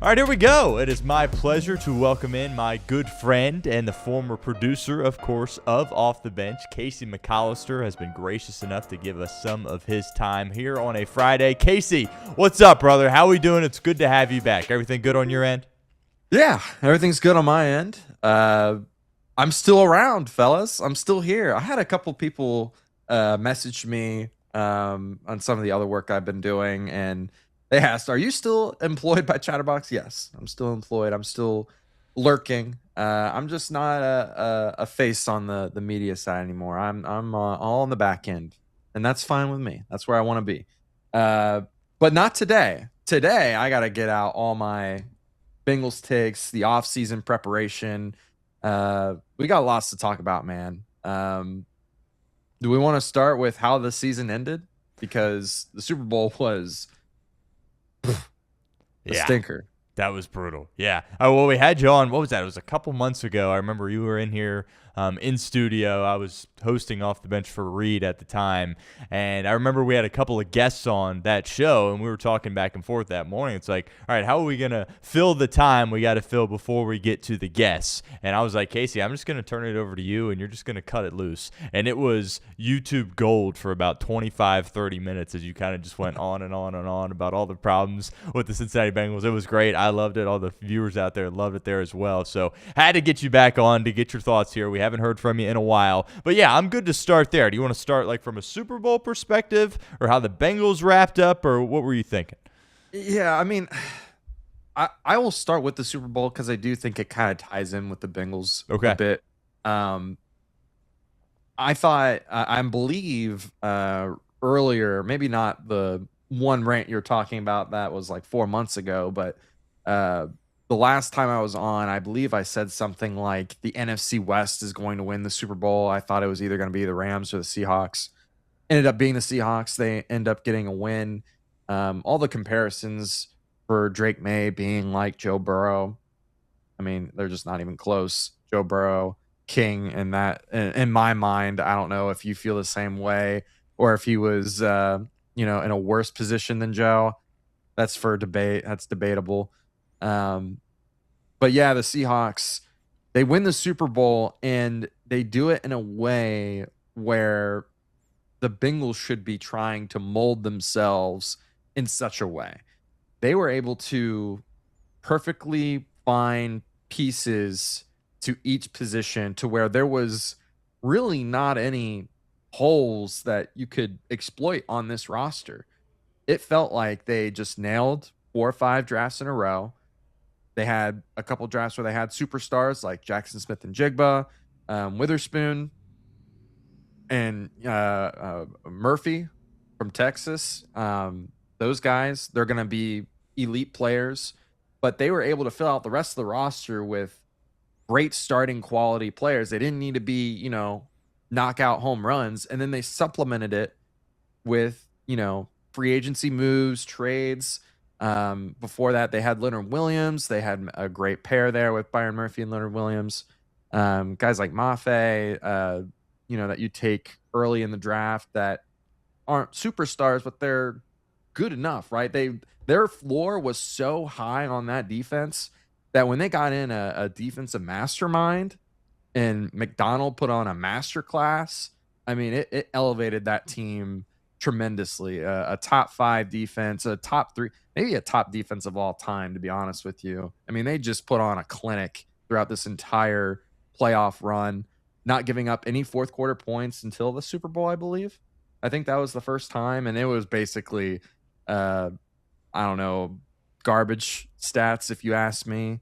All right, here we go. It is my pleasure to welcome in my good friend and the former producer, of course, of Off the Bench. Casey McCollister has been gracious enough to give us some of his time here on a Friday. Casey, what's up, brother? How we doing? It's good to have you back. Everything good on your end? Yeah, everything's good on my end. I'm still around, fellas. I'm still here. I had a couple people message me on some of the other work I've been doing, and they asked, "Are you still employed by Chatterbox?" Yes, I'm still employed. I'm still lurking. I'm just not a face on the media side anymore. I'm all on the back end, and that's fine with me. That's where I want to be. But not today. Today, I got to get out all my Bengals takes, the offseason preparation. We got lots to talk about, man. Do we want to start with how the season ended? Because the Super Bowl was a stinker. That was brutal. Yeah. Oh, well, we had you on. What was that? It was a couple months ago. I remember you were in here in studio. I was hosting Off the Bench for Reed at the time. And I remember we had a couple of guests on that show, and we were talking back and forth that morning. It's like, all right, how are we going to fill the time we got to fill before we get to the guests? And I was like, Casey, I'm just going to turn it over to you, and you're just going to cut it loose. And it was YouTube gold for about 25, 30 minutes as you kind of just went on and on and on about all the problems with the Cincinnati Bengals. It was great. I loved it. All the viewers out there loved it there as well. So had to get you back on to get your thoughts here. We haven't heard from you in a while. But yeah, I'm good to start there. Do you want to start like from a Super Bowl perspective or how the Bengals wrapped up, or what were you thinking? Yeah, I mean, I will start with the Super Bowl because I do think it kind of ties in with the Bengals a bit. I thought, I believe earlier, maybe not the one rant you're talking about that was like 4 months ago, but the last time I was on, I believe I said something like the NFC West is going to win the Super Bowl. I thought it was either going to be the Rams or the Seahawks. Ended up being the Seahawks. They end up getting a win. All the comparisons for Drake May being like Joe Burrow, I mean, they're just not even close. Joe Burrow, king, and that in my mind, I don't know if you feel the same way or if he was, in a worse position than Joe. That's for debate. That's debatable. But yeah, the Seahawks, they win the Super Bowl and they do it in a way where the Bengals should be trying to mold themselves in such a way. They were able to perfectly find pieces to each position to where there was really not any holes that you could exploit on this roster. It felt like they just nailed 4 or 5 drafts in a row. They had a couple drafts where they had superstars like Jackson Smith and Jigba, Witherspoon, and Murphy from Texas. Those guys, they're going to be elite players, but they were able to fill out the rest of the roster with great starting quality players. They didn't need to be, knockout home runs. And then they supplemented it with, free agency moves, trades. Before that, they had Leonard Williams. They had a great pair there with Byron Murphy and Leonard Williams. Guys like Mafe, that you take early in the draft that aren't superstars, but they're good enough, right? Their floor was so high on that defense that when they got in a defensive mastermind and McDonald put on a masterclass, I mean, it elevated that team tremendously. A top 5 defense, a top 3, maybe a top defense of all time, to be honest with you. I mean, they just put on a clinic throughout this entire playoff run, not giving up any fourth quarter points until the Super Bowl, I believe. I think that was the first time, and it was basically, I don't know, garbage stats, if you ask me.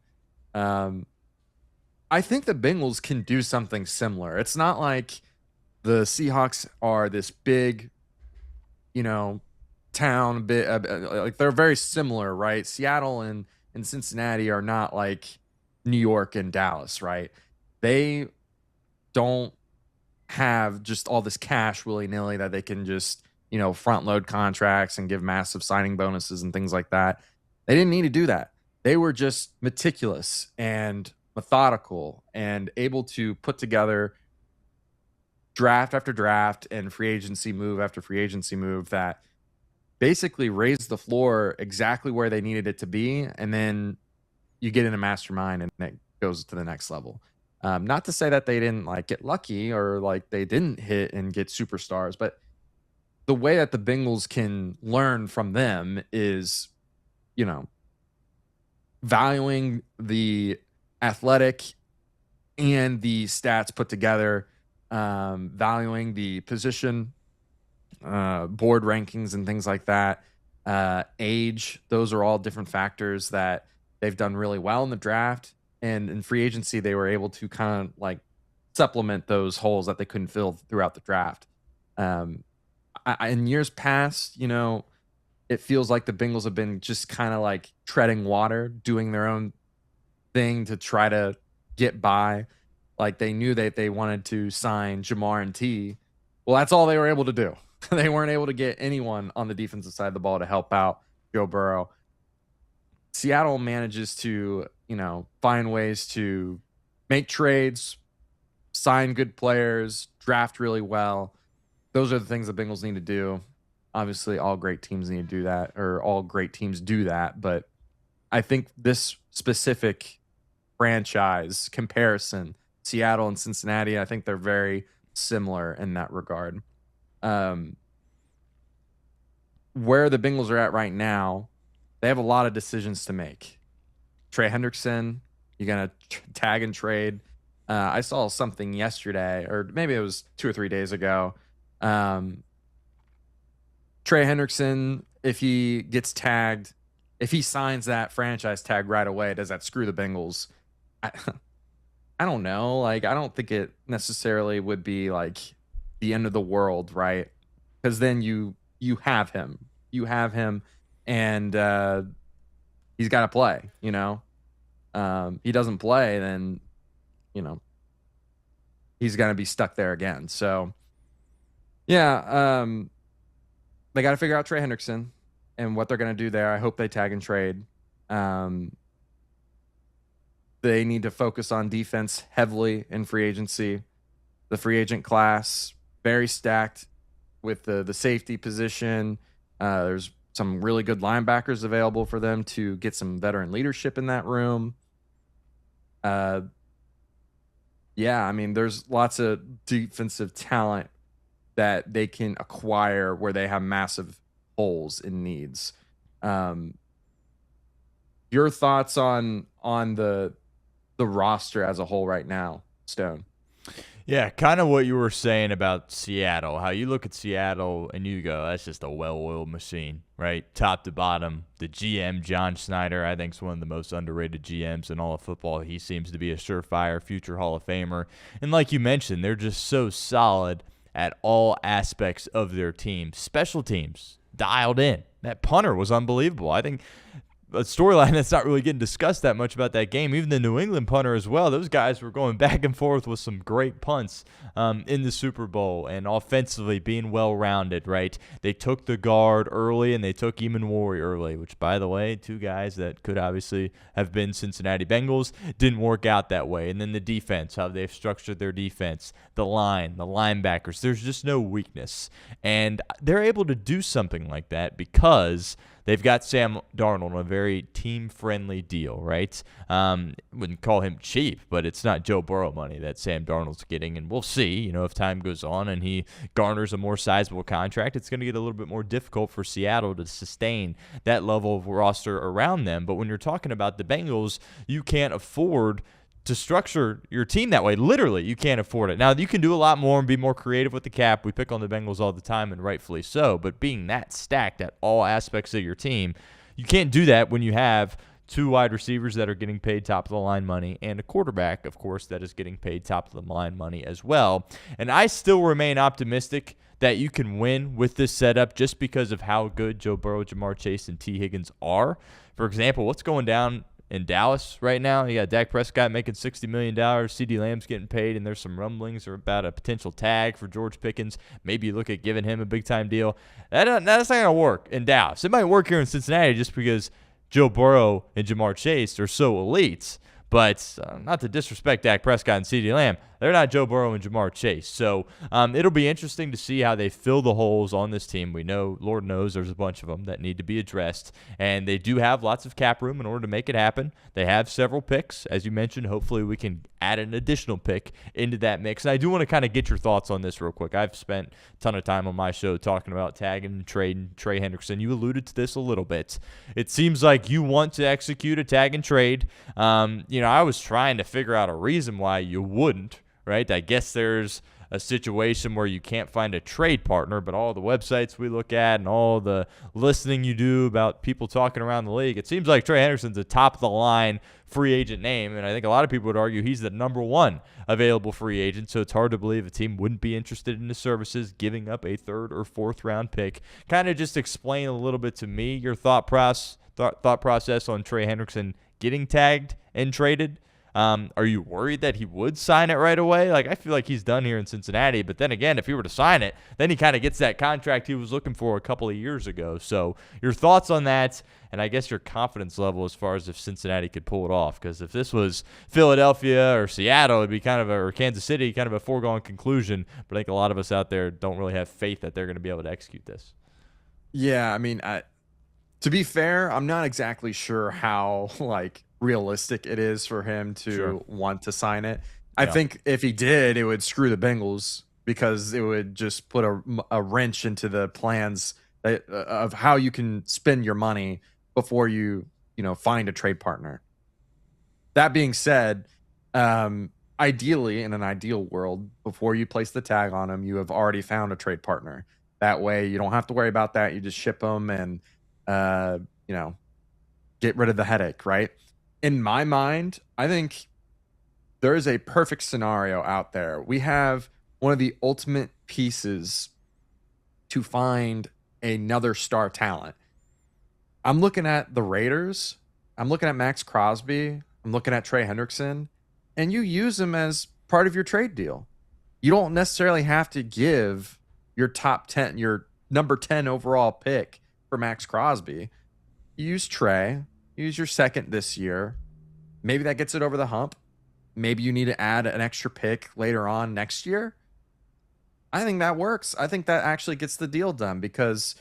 I think the Bengals can do something similar. It's not like the Seahawks are this big, town, like they're very similar, right? Seattle and Cincinnati are not like New York and Dallas, right? They don't have just all this cash willy-nilly that they can just, front load contracts and give massive signing bonuses and things like that. They didn't need to do that. They were just meticulous and methodical and able to put together draft after draft and free agency move after free agency move that basically raised the floor exactly where they needed it to be. And then you get in a mastermind and it goes to the next level. Not to say that they didn't like get lucky or like they didn't hit and get superstars, but the way that the Bengals can learn from them is, you know, valuing the athletic and the stats put together, valuing the position, board rankings and things like that, age. Those are all different factors that they've done really well in the draft. And in free agency, they were able to kind of like supplement those holes that they couldn't fill throughout the draft. In years past, you know, it feels like the Bengals have been just kind of like treading water, doing their own thing to try to get by. Like they knew that they wanted to sign Jamar and T. Well, that's all they were able to do. They weren't able to get anyone on the defensive side of the ball to help out Joe Burrow. Seattle manages to, you know, find ways to make trades, sign good players, draft really well. Those are the things the Bengals need to do. Obviously, all great teams need to do that, or all great teams do that. But I think this specific franchise comparison, Seattle and Cincinnati, I think they're very similar in that regard. Where the Bengals are at right now, they have a lot of decisions to make. Trey Hendrickson, you're going to tag and trade. I saw something yesterday, or maybe it was 2 or 3 days ago. Trey Hendrickson, if he gets tagged, if he signs that franchise tag right away, does that screw the Bengals? I don't know. Like, I don't think it necessarily would be like the end of the world, right? Because then you have him. You have him, and he's got to play, you know? He doesn't play, then, you know, he's going to be stuck there again. So, yeah, they got to figure out Trey Hendrickson and what they're going to do there. I hope they tag and trade. They need to focus on defense heavily in free agency. The free agent class, very stacked with the safety position. There's some really good linebackers available for them to get some veteran leadership in that room. Yeah, I mean, there's lots of defensive talent that they can acquire where they have massive holes and needs. Your thoughts on the roster as a whole right now, Stone? Yeah, kind of what you were saying about Seattle, how you look at Seattle and you go, that's just a well-oiled machine, right? Top to bottom. The GM, John Schneider, I think is one of the most underrated GMs in all of football. He seems to be a surefire future Hall of Famer. And like you mentioned, they're just so solid at all aspects of their team. Special teams, dialed in. That punter was unbelievable. I think a storyline that's not really getting discussed that much about that game. Even the New England punter as well. Those guys were going back and forth with some great punts in the Super Bowl, and offensively being well-rounded, right? They took the guard early, and they took Eamon Warry early, which, by the way, 2 guys that could obviously have been Cincinnati Bengals. Didn't work out that way. And then the defense, how they've structured their defense, the line, the linebackers. There's just no weakness. And they're able to do something like that because they've got Sam Darnold on a very team-friendly deal, right? Wouldn't call him cheap, but it's not Joe Burrow money that Sam Darnold's getting, and we'll see. You know, if time goes on and he garners a more sizable contract, it's going to get a little bit more difficult for Seattle to sustain that level of roster around them. But when you're talking about the Bengals, you can't afford to structure your team that way. Literally, you can't afford it. Now, you can do a lot more and be more creative with the cap. We pick on the Bengals all the time, and rightfully so, but being that stacked at all aspects of your team, you can't do that when you have 2 wide receivers that are getting paid top-of-the-line money and a quarterback, of course, that is getting paid top-of-the-line money as well. And I still remain optimistic that you can win with this setup just because of how good Joe Burrow, Jamar Chase, and Tee Higgins are. For example, what's going down in Dallas right now? You got Dak Prescott making $60 million. CeeDee Lamb's getting paid, and there's some rumblings about a potential tag for George Pickens. Maybe you look at giving him a big-time deal. That's not going to work in Dallas. It might work here in Cincinnati just because Joe Burrow and Jamar Chase are so elite. But not to disrespect Dak Prescott and CeeDee Lamb, they're not Joe Burrow and Jamar Chase. So it'll be interesting to see how they fill the holes on this team. We know, Lord knows, there's a bunch of them that need to be addressed. And they do have lots of cap room in order to make it happen. They have several picks. As you mentioned, hopefully we can add an additional pick into that mix. And I do want to kind of get your thoughts on this real quick. I've spent a ton of time on my show talking about tagging and trading Trey Hendrickson. You alluded to this a little bit. It seems like you want to execute a tag and trade. I was trying to figure out a reason why you wouldn't, right? I guess there's a situation where you can't find a trade partner, but all the websites we look at and all the listening you do about people talking around the league, it seems like Trey Hendrickson's a top-of-the-line free agent name, and I think a lot of people would argue he's the number one available free agent, so it's hard to believe a team wouldn't be interested in his services, giving up a third or fourth round pick. Kind of just explain a little bit to me your thought process on Trey Hendrickson getting tagged and traded. Are you worried that he would sign it right away? Like, I feel like he's done here in Cincinnati, but then again, if he were to sign it, then he kind of gets that contract he was looking for a couple of years ago. So your thoughts on that, and I guess your confidence level as far as if Cincinnati could pull it off, because if this was Philadelphia or Seattle, it'd be or Kansas City, kind of a foregone conclusion, but I think a lot of us out there don't really have faith that they're going to be able to execute this. Yeah, I mean, to be fair, I'm not exactly sure how, realistic it is for him to want to sign it. I think if he did, it would screw the Bengals because it would just put a wrench into the plans of how you can spend your money before you find a trade partner. That being said, ideally, in an ideal world, before you place the tag on him, you have already found a trade partner. That way, you don't have to worry about that. You just ship them and get rid of the headache, right? In my mind, I think there is a perfect scenario out there. We have one of the ultimate pieces to find another star talent. I'm looking at the Raiders. I'm looking at Maxx Crosby. I'm looking at Trey Hendrickson. And you use them as part of your trade deal. You don't necessarily have to give your top 10, your number 10 overall pick for Maxx Crosby. You use Trey. Use your second this year. Maybe that gets it over the hump. Maybe you need to add an extra pick later on next year. I think that works. I think that actually gets the deal done because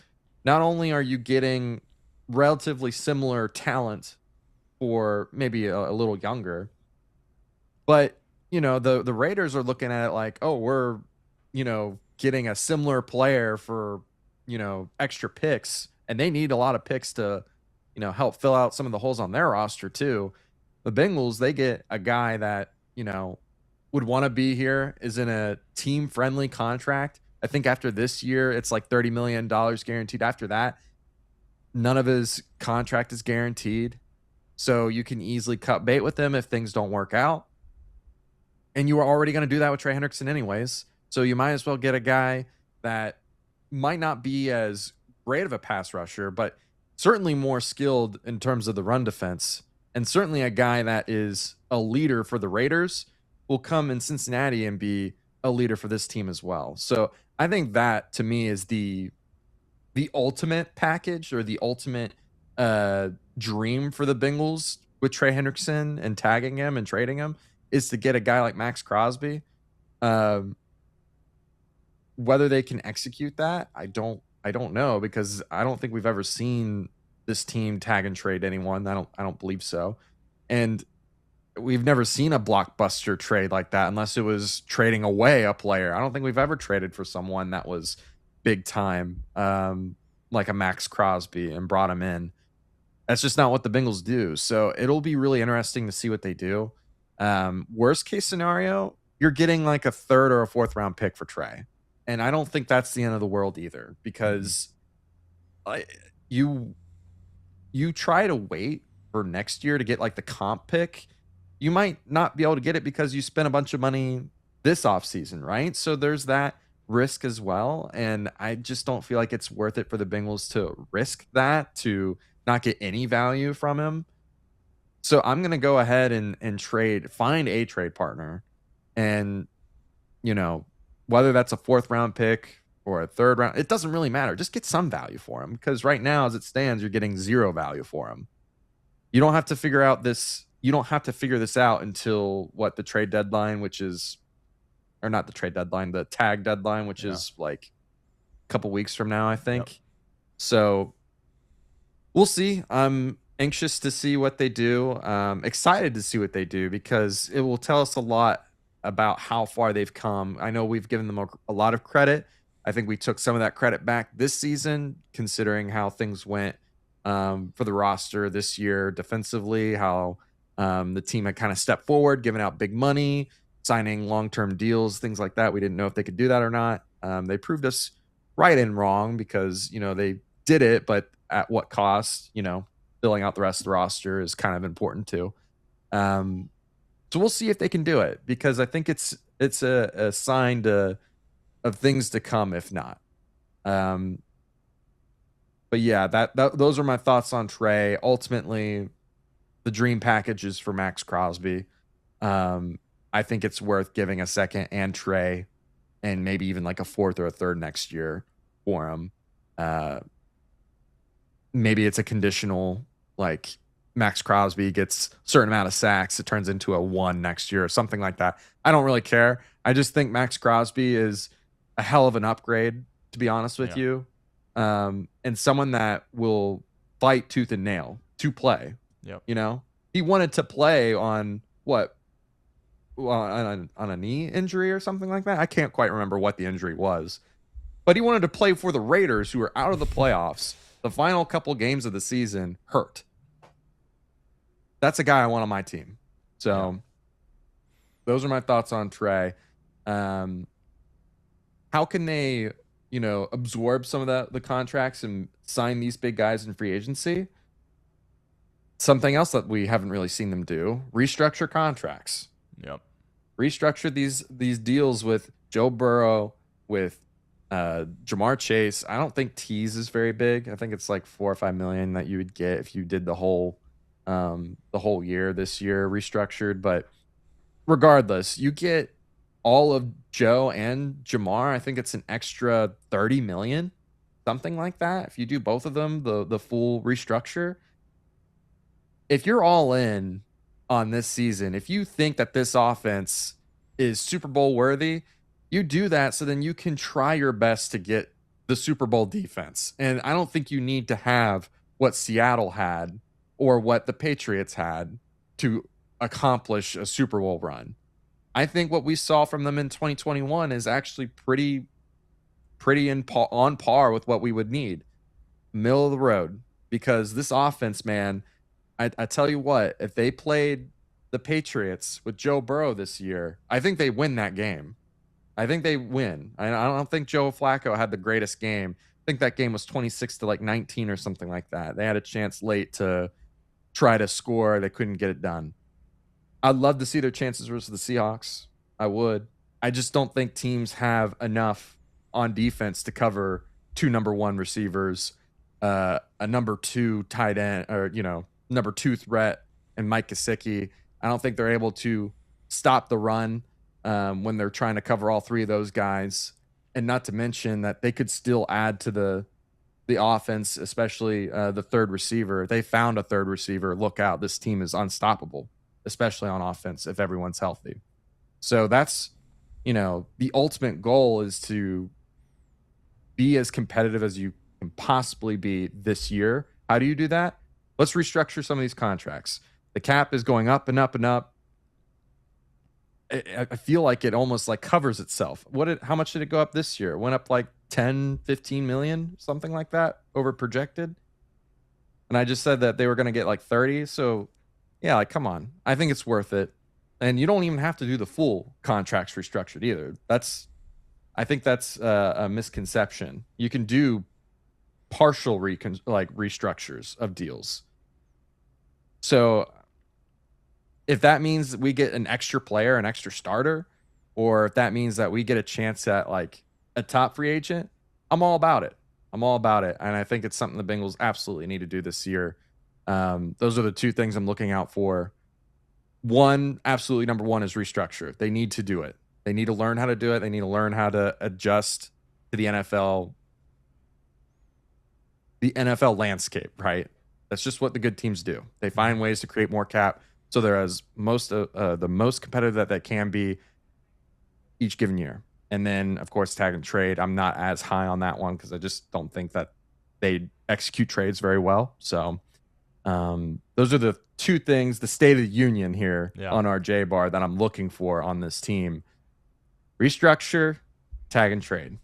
not only are you getting relatively similar talent for maybe a little younger, but, the Raiders are looking at it like, oh, we're, getting a similar player for, extra picks, and they need a lot of picks to help fill out some of the holes on their roster too. The Bengals, they get a guy that, would want to be here, is in a team-friendly contract. I think after this year, it's like $30 million guaranteed. After that, none of his contract is guaranteed. So you can easily cut bait with him if things don't work out. And you were already going to do that with Trey Hendrickson anyways. So you might as well get a guy that might not be as great of a pass rusher, but certainly more skilled in terms of the run defense, and certainly a guy that is a leader for the Raiders will come in Cincinnati and be a leader for this team as well. So I think that to me is the ultimate package or the ultimate dream for the Bengals with Trey Hendrickson and tagging him and trading him is to get a guy like Maxx Crosby. Whether they can execute that, I don't know, because I don't think we've ever seen this team tag and trade anyone. I don't believe so. And we've never seen a blockbuster trade like that unless it was trading away a player. I don't think we've ever traded for someone that was big time, like a Maxx Crosby, and brought him in. That's just not what the Bengals do. So it'll be really interesting to see what they do. Worst case scenario, you're getting like a third or a fourth round pick for Trey. And I don't think that's the end of the world either, because you try to wait for next year to get like the comp pick. You might not be able to get it because you spent a bunch of money this offseason, right? So there's that risk as well. And I just don't feel like it's worth it for the Bengals to risk that, to not get any value from him. So I'm going to go ahead and find a trade partner. And, whether that's a fourth round pick or a third round, it doesn't really matter. Just get some value for him, because right now, as it stands, you're getting zero value for him. You don't have to figure out this you don't have to figure this out until the trade deadline, or not the trade deadline, the tag deadline, which is like a couple weeks from now, I think. Yep. So we'll see. I'm anxious to see what they do. Excited to see what they do because it will tell us a lot about how far they've come. I know we've given them a lot of credit. I think we took some of that credit back this season, considering how things went for the roster this year defensively, how the team had kind of stepped forward, giving out big money, signing long-term deals, things like that. We didn't know if they could do that or not. They proved us right and wrong because, they did it, but at what cost? Filling out the rest of the roster is kind of important too. So we'll see if they can do it because I think it's a sign of things to come if not. But yeah, those are my thoughts on Trey. Ultimately, the dream package is for Maxx Crosby. I think it's worth giving a second and Trey and maybe even like a fourth or a third next year for him. Maybe it's a conditional, like Maxx Crosby gets a certain amount of sacks, it turns into a 1 next year or something like that. I don't really care. I just think Maxx Crosby is a hell of an upgrade, to be honest with you. And someone that will fight tooth and nail to play. Yep. He wanted to play on what? On a knee injury or something like that. I can't quite remember what the injury was. But he wanted to play for the Raiders, who were out of the playoffs. The final couple games of the season hurt. That's a guy I want on my team. So those are my thoughts on Trey. How can they, absorb some of the contracts and sign these big guys in free agency? Something else that we haven't really seen them do: restructure contracts. Yep. Restructure these deals with Joe Burrow, with Jamar Chase. I don't think Tees is very big. I think it's like $4 or $5 million that you would get if you did the whole year this year restructured. But regardless, you get all of Joe and Jamar. I think it's an extra $30 million, something like that. If you do both of them, the full restructure. If you're all in on this season, if you think that this offense is Super Bowl worthy, you do that so then you can try your best to get the Super Bowl defense. And I don't think you need to have what Seattle had or what the Patriots had to accomplish a Super Bowl run. I think what we saw from them in 2021 is actually pretty on par with what we would need. Middle of the road. Because this offense, man, I tell you what, if they played the Patriots with Joe Burrow this year, I think they win that game. I think they win. I don't think Joe Flacco had the greatest game. I think that game was 26-19 or something like that. They had a chance late to try to score. They couldn't get it done. I'd love to see their chances versus the Seahawks. I would. I just don't think teams have enough on defense to cover 2 number 1 receivers, a number 2 tight end, or, number 2 threat, and Mike Gesicki. I don't think they're able to stop the run when they're trying to cover all 3 of those guys. And not to mention that they could still add to the offense, especially the third receiver. If they found a third receiver, look out. This team is unstoppable, especially on offense if everyone's healthy. So that's, the ultimate goal is to be as competitive as you can possibly be this year. How do you do that? Let's restructure some of these contracts. The cap is going up and up and up. I feel like it almost like covers itself. How much did it go up this year? It went up like 10, 15 million, something like that, over projected. And I just said that they were going to get like 30. So yeah, like, come on. I think it's worth it. And you don't even have to do the full contracts restructured either. I think that's a misconception. You can do partial restructures of deals. So if that means we get an extra player, an extra starter, or if that means that we get a chance at like a top free agent, I'm all about it. And I think it's something the Bengals absolutely need to do this year. Those are the 2 things I'm looking out for. One, absolutely number 1 is restructure. They need to do it. They need to learn how to do it. They need to learn how to adjust to the NFL landscape, right? That's just what the good teams do. They find ways to create more cap So they're as the most competitive that they can be each given year. And then, of course, tag and trade. I'm not as high on that one because I just don't think that they execute trades very well. So those are the two things, the state of the union here on our J bar that I'm looking for on this team. Restructure, tag and trade.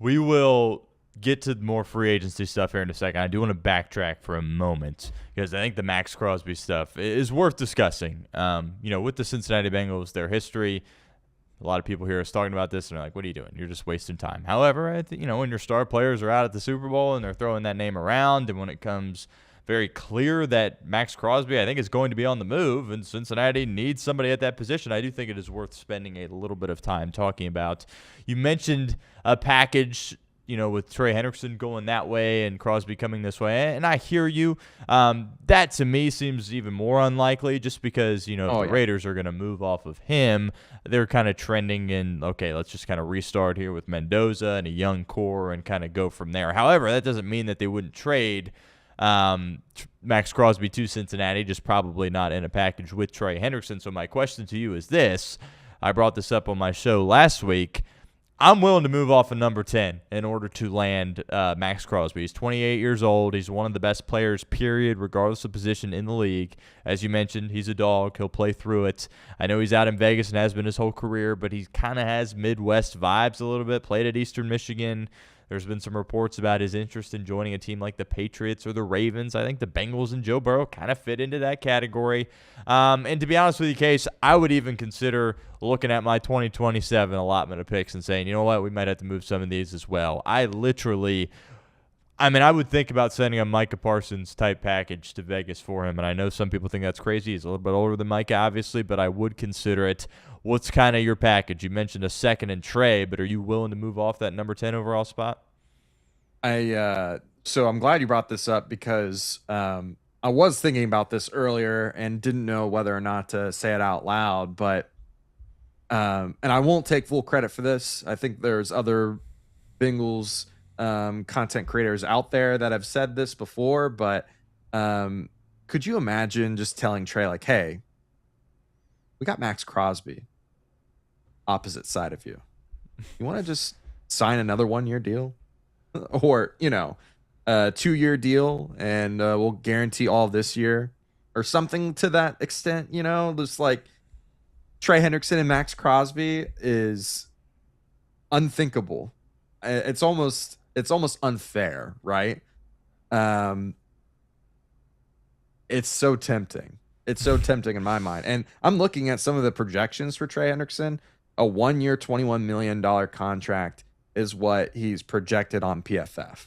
We will get to more free agency stuff here in a second. I do want to backtrack for a moment because I think the Maxx Crosby stuff is worth discussing. With the Cincinnati Bengals, their history, a lot of people here are talking about this and they're like, what are you doing? You're just wasting time. However, when your star players are out at the Super Bowl and they're throwing that name around, and when it comes very clear that Maxx Crosby, I think, is going to be on the move and Cincinnati needs somebody at that position, I do think it is worth spending a little bit of time talking about. You mentioned a package, with Trey Hendrickson going that way and Crosby coming this way, and I hear you. That to me seems even more unlikely just because, if the Raiders are going to move off of him, they're kind of trending in, okay, let's just kind of restart here with Mendoza and a young core and kind of go from there. However, that doesn't mean that they wouldn't trade Maxx Crosby to Cincinnati, just probably not in a package with Trey Hendrickson. So my question to you is this. I brought this up on my show last week. I'm willing to move off of number 10 in order to land Maxx Crosby. He's 28 years old. He's one of the best players, period, regardless of position in the league. As you mentioned, he's a dog. He'll play through it. I know he's out in Vegas and has been his whole career, but he kind of has Midwest vibes a little bit. Played at Eastern Michigan. There's been some reports about his interest in joining a team like the Patriots or the Ravens. I think the Bengals and Joe Burrow kind of fit into that category. And to be honest with you, Case, I would even consider looking at my 2027 allotment of picks and saying, you know what, we might have to move some of these as well. I would think about sending a Micah Parsons type package to Vegas for him. And I know some people think that's crazy. He's a little bit older than Micah, obviously, but I would consider it. What's kind of your package? You mentioned a second and Trey, but are you willing to move off that number 10 overall spot? So I'm glad you brought this up because I was thinking about this earlier and didn't know whether or not to say it out loud, but and I won't take full credit for this. I think there's other Bengals content creators out there that have said this before, but could you imagine just telling Trey, like, hey, we got Maxx Crosby opposite side of you. You want to just sign another 1-year deal or, 2-year deal and we'll guarantee all this year or something to that extent, just like Trey Hendrickson and Maxx Crosby is unthinkable. It's almost unfair, right? It's so tempting. It's so tempting in my mind. And I'm looking at some of the projections for Trey Hendrickson. A 1-year, $21 million contract is what he's projected on PFF.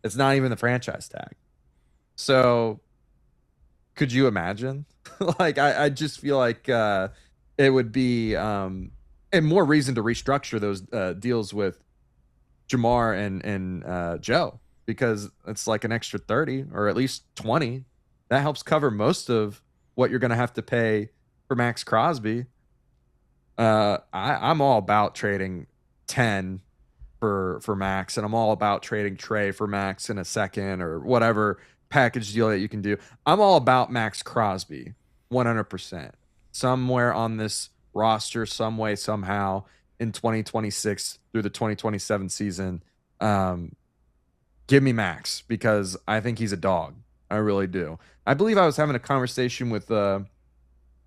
It's not even the franchise tag. So could you imagine? I just feel like it would be and more reason to restructure those deals with Jamar and Joe, because it's like an extra 30 or at least 20. That helps cover most of what you're going to have to pay for Maxx Crosby. I'm all about trading 10 for Maxx, and I'm all about trading Trey for Maxx in a second or whatever package deal that you can do. I'm all about Maxx Crosby 100%. Somewhere on this roster, some way, somehow in 2026 through the 2027 season. Give me Maxx because I think he's a dog. I really do. I believe I was having a conversation with one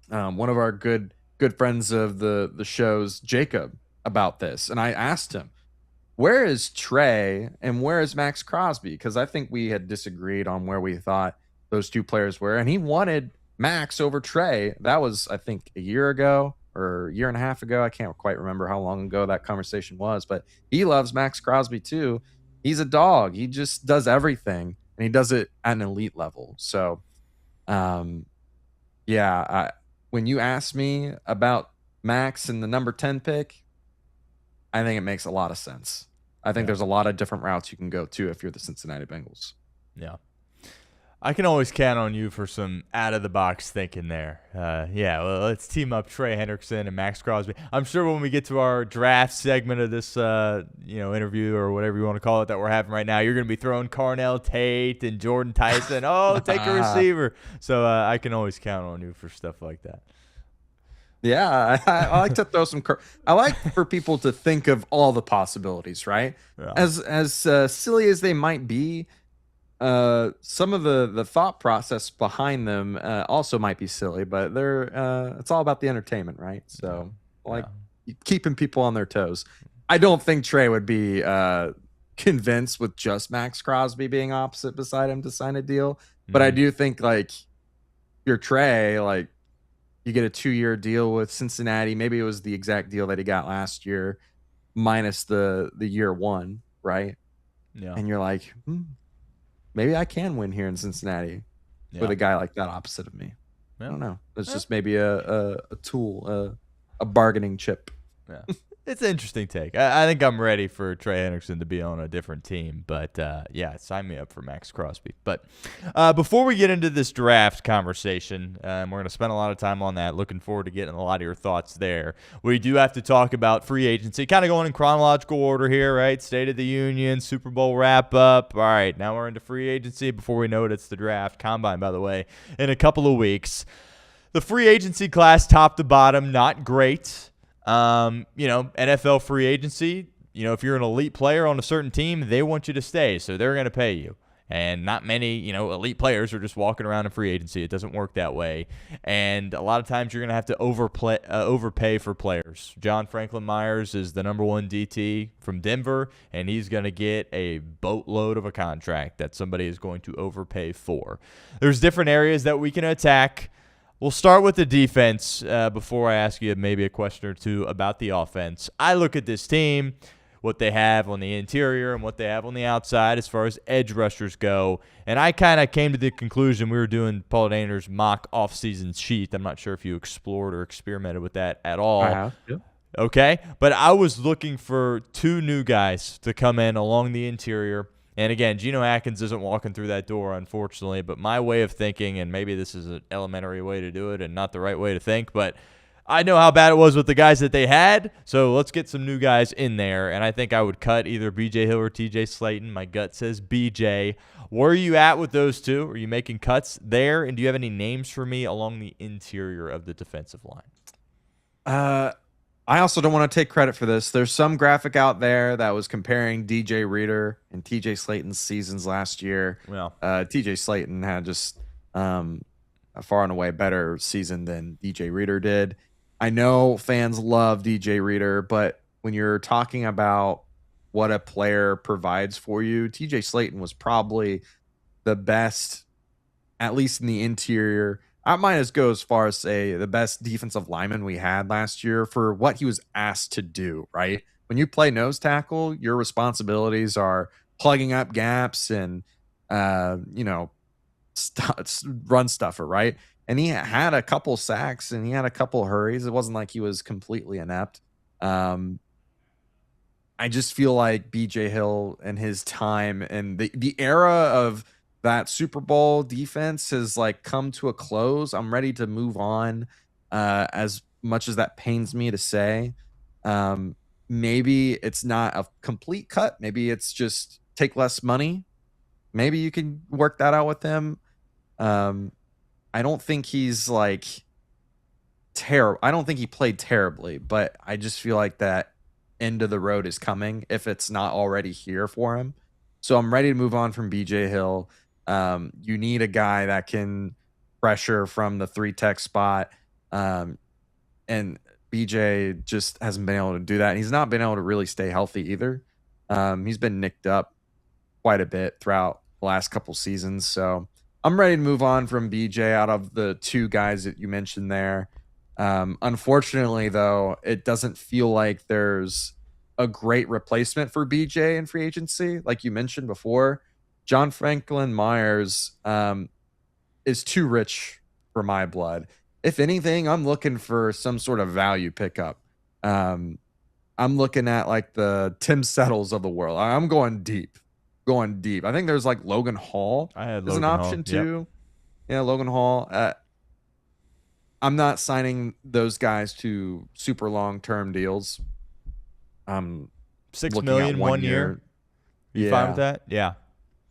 of our good friends of the shows, Jacob, about this. And I asked him, where is Trey and where is Maxx Crosby? Because I think we had disagreed on where we thought those two players were. And he wanted Maxx over Trey. That was, I think, a year ago or a year and a half ago. I can't quite remember how long ago that conversation was. But he loves Maxx Crosby too. He's a dog. He just does everything. And he does it at an elite level. So, when you ask me about Maxx and the number 10 pick, I think it makes a lot of sense. I think there's a lot of different routes you can go to if you're the Cincinnati Bengals. Yeah. I can always count on you for some out of the box thinking there. Yeah, well, let's team up Trey Hendrickson and Maxx Crosby. I'm sure when we get to our draft segment of this, interview or whatever you want to call it that we're having right now, you're going to be throwing Carnell Tate and Jordan Tyson. Oh, take a receiver. So I can always count on you for stuff like that. Yeah, I like to throw some. I like for people to think of all the possibilities, right? Yeah. As silly as they might be, some of the thought process behind them also might be silly, but they're it's all about the entertainment, right? So like keeping people on their toes. I don't think Trey would be convinced with just Maxx Crosby being opposite beside him to sign a deal, but I do think like you're Trey, like you get a 2-year deal with Cincinnati. Maybe it was the exact deal that he got last year, minus the year one, right? Yeah. And you're like, maybe I can win here in Cincinnati with a guy like that opposite of me. I don't know. It's just maybe a tool, a bargaining chip. Yeah. It's an interesting take. I think I'm ready for Trey Hendrickson to be on a different team. But, sign me up for Maxx Crosby. But before we get into this draft conversation, we're going to spend a lot of time on that. Looking forward to getting a lot of your thoughts there. We do have to talk about free agency, kind of going in chronological order here, right? State of the Union, Super Bowl wrap-up. All right, now we're into free agency. Before we know it, it's the draft. Combine, by the way, in a couple of weeks. The free agency class, top to bottom, not great. NFL free agency, if you're an elite player on a certain team, they want you to stay, so they're going to pay you. And not many, elite players are just walking around in free agency. It doesn't work that way. And a lot of times you're going to have to overpay for players. John Franklin Myers is the number one DT from Denver, and he's going to get a boatload of a contract that somebody is going to overpay for. There's different areas that we can attack. We'll start with the defense before I ask you maybe a question or two about the offense. I look at this team, what they have on the interior and what they have on the outside as far as edge rushers go, and I kind of came to the conclusion. We were doing Paul Dehner's mock offseason sheet. I'm not sure if you explored or experimented with that at all. I have, yeah. Okay, but I was looking for 2 new guys to come in along the interior. And again, Geno Atkins isn't walking through that door, unfortunately, but my way of thinking, and maybe this is an elementary way to do it and not the right way to think, but I know how bad it was with the guys that they had, so let's get some new guys in there, and I think I would cut either B.J. Hill or T.J. Slayton. My gut says B.J. Where are you at with those 2? Are you making cuts there, and do you have any names for me along the interior of the defensive line? I also don't want to take credit for this. There's some graphic out there that was comparing DJ Reader and TJ Slayton's seasons last year. Well, TJ Slayton had just a far and away better season than DJ Reader did. I know fans love DJ Reader, but when you're talking about what a player provides for you, TJ Slayton was probably the best, at least in the interior. I might as go as far as say the best defensive lineman we had last year for what he was asked to do, right? When you play nose tackle, your responsibilities are plugging up gaps and, run stuffer, right? And he had a couple sacks and he had a couple hurries. It wasn't like he was completely inept. I just feel like BJ Hill and his time and the era of that Super Bowl defense has like come to a close. I'm ready to move on. As much as that pains me to say, maybe it's not a complete cut. Maybe it's just take less money. Maybe you can work that out with him. I don't think he's like terrible. I don't think he played terribly, but I just feel like that end of the road is coming if it's not already here for him. So I'm ready to move on from BJ Hill. You need a guy that can pressure from the 3-tech spot. And BJ just hasn't been able to do that. And he's not been able to really stay healthy either. He's been nicked up quite a bit throughout the last couple seasons. So I'm ready to move on from BJ out of the 2 guys that you mentioned there. Unfortunately, though, it doesn't feel like there's a great replacement for BJ in free agency. Like you mentioned before, John Franklin Myers is too rich for my blood. If anything, I'm looking for some sort of value pickup. I'm looking at like the Tim Settles of the world. I'm going deep going deep. I think there's like Logan Hall I had is an Logan Hall. option Yep. too. Yeah, Logan Hall. I'm not signing those guys to super long-term deals. I'm $6 looking at million 1 year. You fine with Yeah. that? Yeah.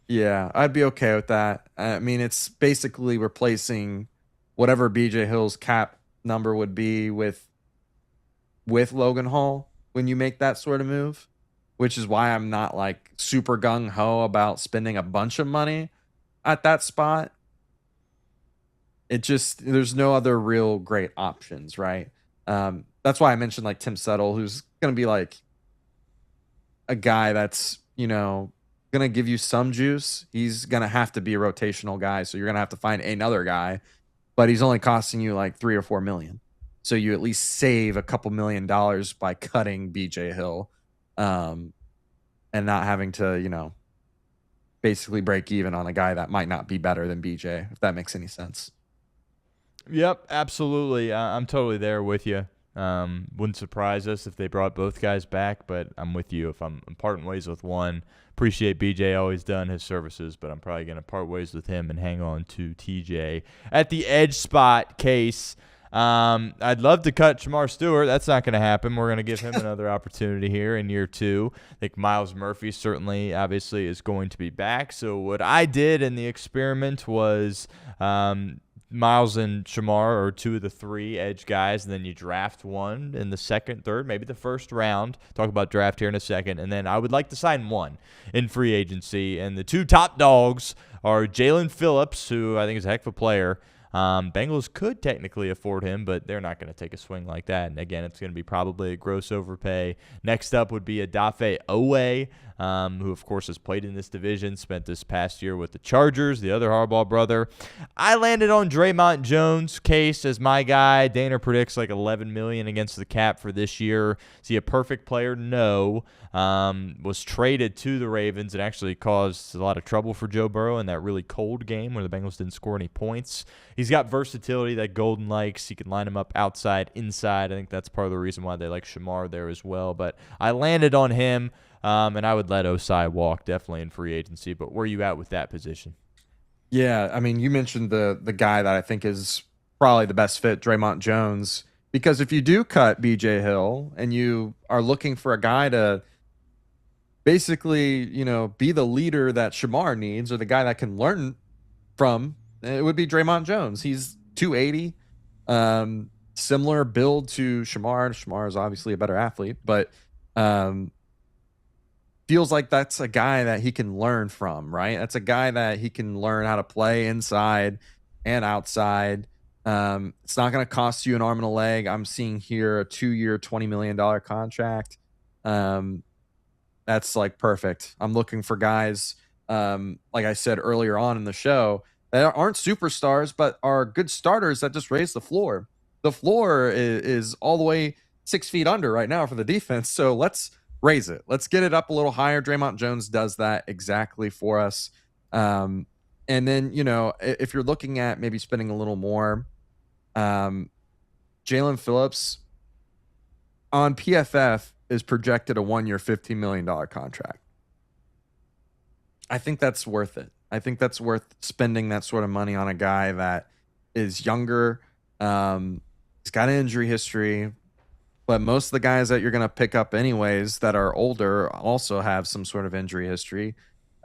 Yeah, I'd be okay with that. I mean, it's basically replacing whatever BJ Hill's cap number would be with Logan Hall when you make that sort of move, which is why I'm not like super gung ho about spending a bunch of money at that spot. It just, there's no other real great options, right? That's why I mentioned like Tim Settle, who's going to be like a guy that's, going to give you some juice. He's going to have to be a rotational guy. So you're going to have to find another guy, but he's only costing you like 3 or 4 million. So you at least save a couple $1 million by cutting BJ Hill, and not having to, basically break even on a guy that might not be better than BJ, if that makes any sense. Yep, absolutely. I'm totally there with you. Wouldn't surprise us if they brought both guys back, but I'm with you. If I'm parting ways with one, appreciate BJ, always done his services, but I'm probably going to part ways with him and hang on to TJ. At the edge spot case, I'd love to cut Shamar Stewart. That's not going to happen. We're going to give him another opportunity here in year 2. I think Miles Murphy certainly, obviously, is going to be back. So what I did in the experiment was Miles and Shamar are 2 of the 3 edge guys, and then you draft one in the second, third, maybe the first round. Talk about draft here in a second. And then I would like to sign one in free agency. And the 2 top dogs are Jalen Phillips, who I think is a heck of a player. Bengals could technically afford him, but they're not going to take a swing like that. And again, it's going to be probably a gross overpay. Next up would be Odafe Owe, who of course has played in this division, spent this past year with the Chargers, the other Harbaugh brother. I landed on Draymond Jones' case as my guy. Dana predicts like $11 million against the cap for this year. Is he a perfect player? No. Was traded to the Ravens and actually caused a lot of trouble for Joe Burrow in that really cold game where the Bengals didn't score any points. He's got versatility that Golden likes. He can line him up outside, inside. I think that's part of the reason why they like Shamar there as well. But I landed on him, and I would let Osai walk definitely in free agency. But where are you at with that position? Yeah, I mean, you mentioned the guy that I think is probably the best fit, Draymond Jones, because if you do cut BJ Hill and you are looking for a guy to basically, be the leader that Shamar needs or the guy that can learn from, it would be Draymond Jones. He's 280, similar build to Shamar. Shamar is obviously a better athlete, but feels like that's a guy that he can learn from, right? That's a guy that he can learn how to play inside and outside. It's not going to cost you an arm and a leg. I'm seeing here a 2-year, $20 million contract. That's like perfect. I'm looking for guys, like I said earlier on in the show, that aren't superstars, but are good starters that just raise the floor. The floor is all the way 6 feet under right now for the defense. So let's raise it. Let's get it up a little higher. Draymond Jones does that exactly for us. And then, if you're looking at maybe spending a little more, Jalen Phillips on PFF is projected a 1-year, $15 million contract. I think that's worth it. I think that's worth spending that sort of money on a guy that is younger. He's got an injury history, but most of the guys that you're going to pick up anyways that are older also have some sort of injury history.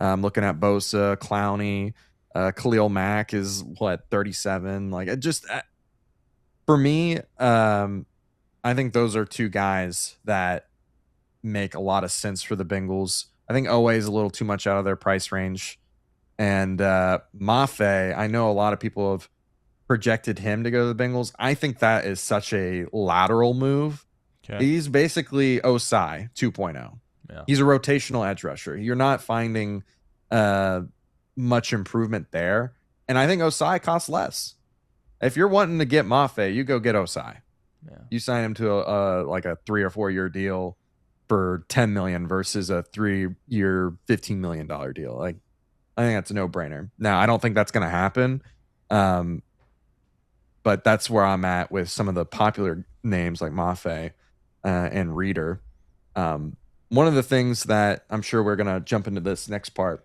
Looking at Bosa, Clowney, Khalil Mack is 37. Like, it just, for me, I think those are 2 guys that make a lot of sense for the Bengals. I think Owe is a little too much out of their price range. And Mafe, I know a lot of people have projected him to go to the Bengals. I think that is such a lateral move. Okay. He's basically Osai 2.0. Yeah. He's a rotational edge rusher. You're not finding much improvement there. And I think Osai costs less. If you're wanting to get Mafe, you go get Osai. Yeah. You sign him to a 3 or 4 year deal for $10 million versus a 3-year, $15 million deal. Like, I think that's a no-brainer. Now, I don't think that's going to happen, but that's where I'm at with some of the popular names like Mafe and Reader. one of the things that I'm sure we're gonna jump into this next part.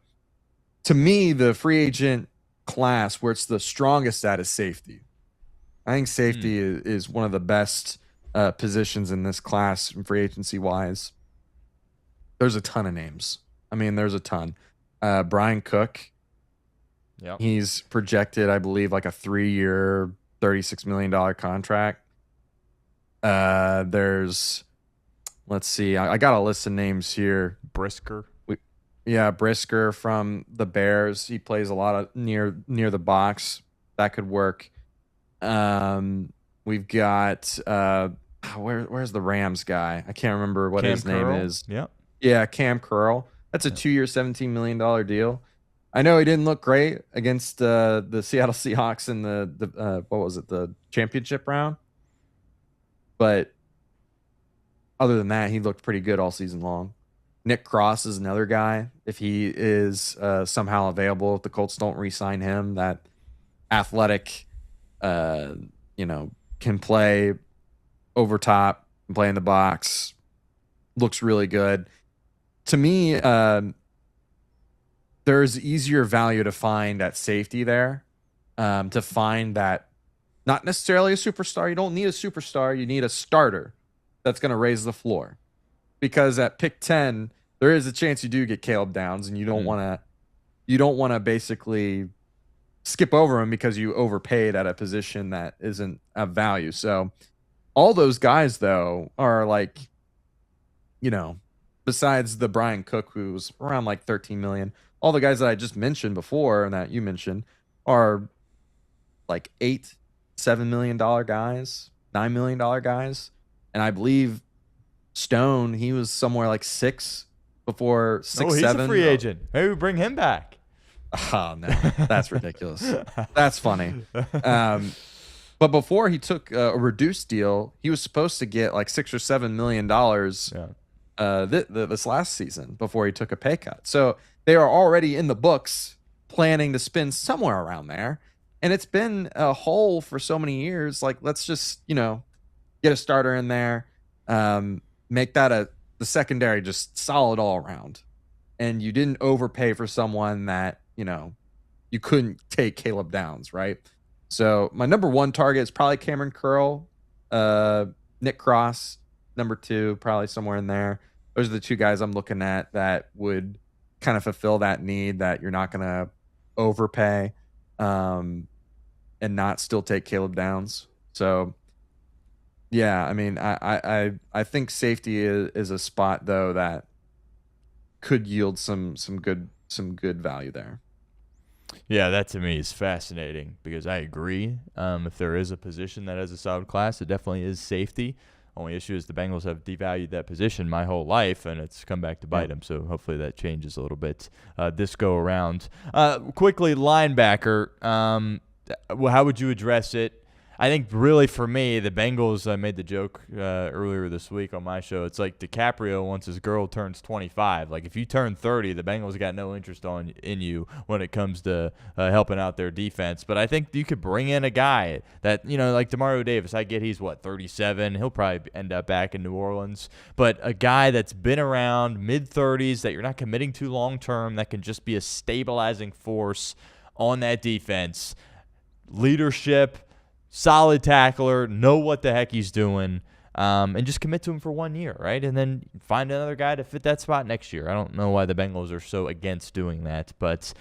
To me, the free agent class where it's the strongest at is safety. I think safety is one of the best positions in this class, free agency wise. There's a ton of names. I mean, there's a ton. Brian Cook. Yep. He's projected, I believe, like a 3-year, $36 million contract. There's, let's see, I got a list of names here. Brisker. Brisker from the Bears. He plays a lot of near the box. That could work. We've got where's the Rams guy? I can't remember what his name is. Yep. Yeah, Cam Curl. That's a 2-year, $17 million deal. I know he didn't look great against the Seattle Seahawks in the what was it, the championship round, but other than that, he looked pretty good all season long. Nick Cross is another guy. If he is somehow available, if the Colts don't re-sign him, that athletic, can play over top, and play in the box, looks really good. To me, there's easier value to find at safety there. To find that, not necessarily a superstar. You don't need a superstar. You need a starter that's going to raise the floor. Because at pick 10, there is a chance you do get Caleb Downs, and you don't want to basically skip over him because you overpaid at a position that isn't of value. So all those guys, though, are like, besides the Brian Cook, who's around like 13 million, all the guys that I just mentioned before and that you mentioned are like $7 million guys, $9 million guys. And I believe Stone, he was somewhere like 6 before 6, he's 7. A free agent. Maybe we bring him back. Oh, no. That's ridiculous. That's funny. But before he took a reduced deal, he was supposed to get like $6 or $7 million this last season before he took a pay cut. So they are already in the books planning to spend somewhere around there. And it's been a hole for so many years. Like, let's just, get a starter in there, make that the secondary just solid all around. And you didn't overpay for someone that, you couldn't take Caleb Downs, right? So my number 1 target is probably Cameron Curl, Nick Cross, number 2, probably somewhere in there. Those are the 2 guys I'm looking at that would kind of fulfill that need, that you're not going to overpay and not still take Caleb Downs. So yeah, I mean, I think safety is a spot though that could yield some good value there. Yeah, that to me is fascinating because I agree. If there is a position that has a solid class, it definitely is safety. Only issue is the Bengals have devalued that position my whole life, and it's come back to bite them. So hopefully that changes a little bit this go around. Quickly, linebacker. How would you address it? I think really for me, the Bengals, I made the joke earlier this week on my show. It's like DiCaprio once his girl turns 25. Like if you turn 30, the Bengals got no interest in you when it comes to helping out their defense. But I think you could bring in a guy that, like Demario Davis. I get he's 37. He'll probably end up back in New Orleans. But a guy that's been around mid-30s that you're not committing to long-term, that can just be a stabilizing force on that defense. Leadership. Solid tackler, know what the heck he's doing, and just commit to him for 1 year, right? And then find another guy to fit that spot next year. I don't know why the Bengals are so against doing that, but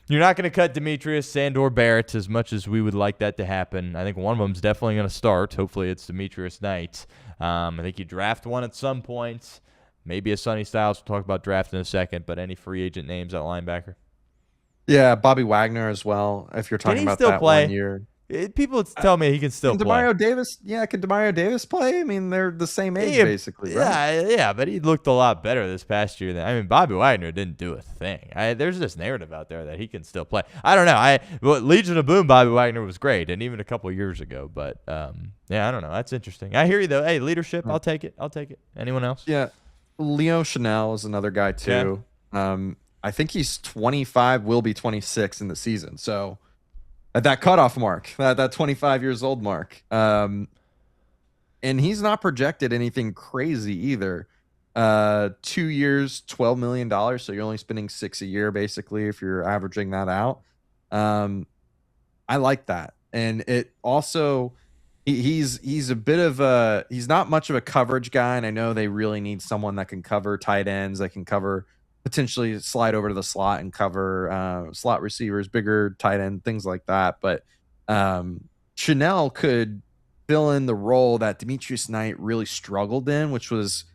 you're not going to cut Demetrius Sandor Barrett as much as we would like that to happen. I think one of them's definitely going to start. Hopefully it's Demetrius Knight. I think you draft one at some point. Maybe a Sonny Styles. We'll talk about draft in a second, but any free agent names at linebacker? Yeah, Bobby Wagner as well, if you're talking about that play? 1 year. People tell me he can still play. Demario Davis, can Demario Davis play? I mean, they're the same age basically, right? Yeah, but he looked a lot better this past year. Bobby Wagner didn't do a thing. There's this narrative out there that he can still play. I don't know. Legion of Boom, Bobby Wagner was great, and even a couple of years ago. But I don't know. That's interesting. I hear you though. Hey, leadership, I'll take it. Anyone else? Yeah, Leo Chanel is another guy too. Yeah. I think he's 25, will be 26 in the season. So. At that cutoff mark, that 25 years old mark. And he's not projected anything crazy either. 2 years, $12 million. So you're only spending 6 a year, basically, if you're averaging that out. I like that. And it also, he's a bit of a, he's not much of a coverage guy. And I know they really need someone that can cover tight ends, that can cover, potentially slide over to the slot and cover slot receivers, bigger tight end, things like that. But Chanel could fill in the role that Demetrius Knight really struggled in, which was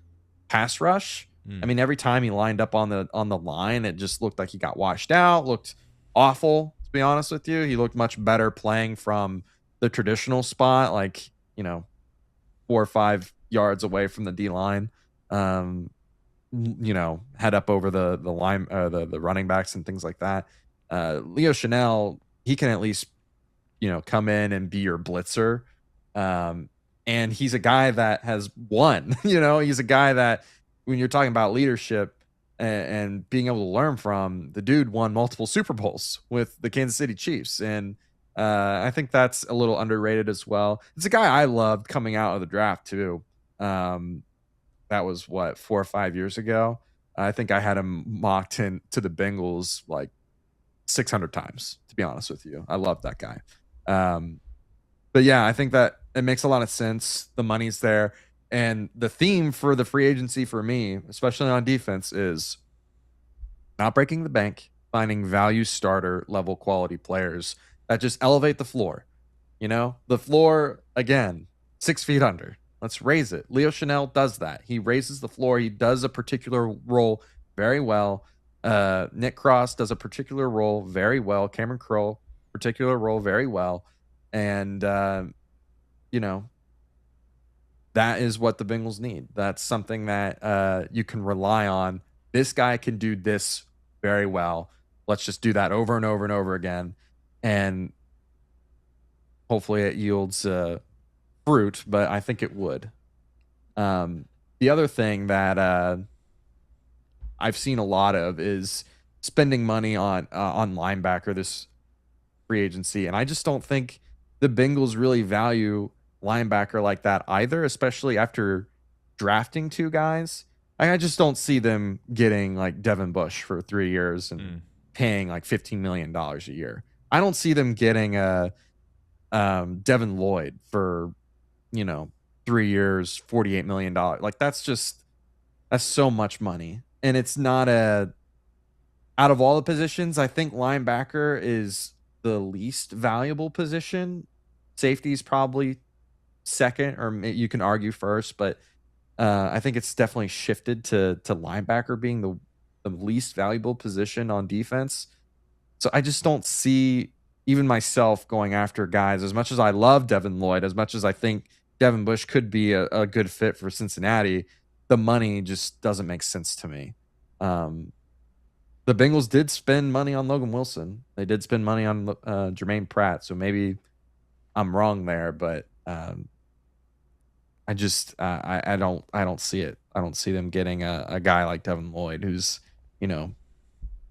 pass rush. I mean, every time he lined up on the line, it just looked like he got washed out, looked awful, to be honest with you. He looked much better playing from the traditional spot, like, 4 or 5 yards away from the D line. Head up over the line, the running backs and things like that. Leo Chanel, he can at least, come in and be your blitzer. And he's a guy that has won. He's a guy that, when you're talking about leadership and being able to learn from, the dude won multiple Super Bowls with the Kansas City Chiefs. And I think that's a little underrated as well. It's a guy I loved coming out of the draft too. That was 4 or 5 years ago. I think I had him mocked in to the Bengals like 600 times, to be honest with you. I love that guy. But yeah, I think that it makes a lot of sense. The money's there. And the theme for the free agency for me, especially on defense, is not breaking the bank, finding value starter level quality players that just elevate the floor. The floor, again, 6 feet under. Let's raise it. Leo Chanel does that. He raises the floor. He does a particular role very well. Nick Cross does a particular role very well. Cameron Crowe, particular role very well. And, that is what the Bengals need. That's something that you can rely on. This guy can do this very well. Let's just do that over and over and over again. And hopefully it yields fruit, but I think it would. The other thing that I've seen a lot of is spending money on linebacker this free agency. And I just don't think the Bengals really value linebacker like that either, especially after drafting 2 guys. I just don't see them getting like Devin Bush for 3 years and paying like $15 million a year. I don't see them getting a Devin Lloyd for 3 years, $48 million. Like that's so much money. And it's not out of all the positions, I think linebacker is the least valuable position. Safety is probably second, or you can argue first, but I think it's definitely shifted to linebacker being the least valuable position on defense. So I just don't see even myself going after guys, as much as I love Devin Lloyd, as much as I think Devin Bush could be a good fit for Cincinnati. The money just doesn't make sense to me. The Bengals did spend money on Logan Wilson. They did spend money on Jermaine Pratt. So maybe I'm wrong there, but I don't see it. I don't see them getting a guy like Devin Lloyd, who's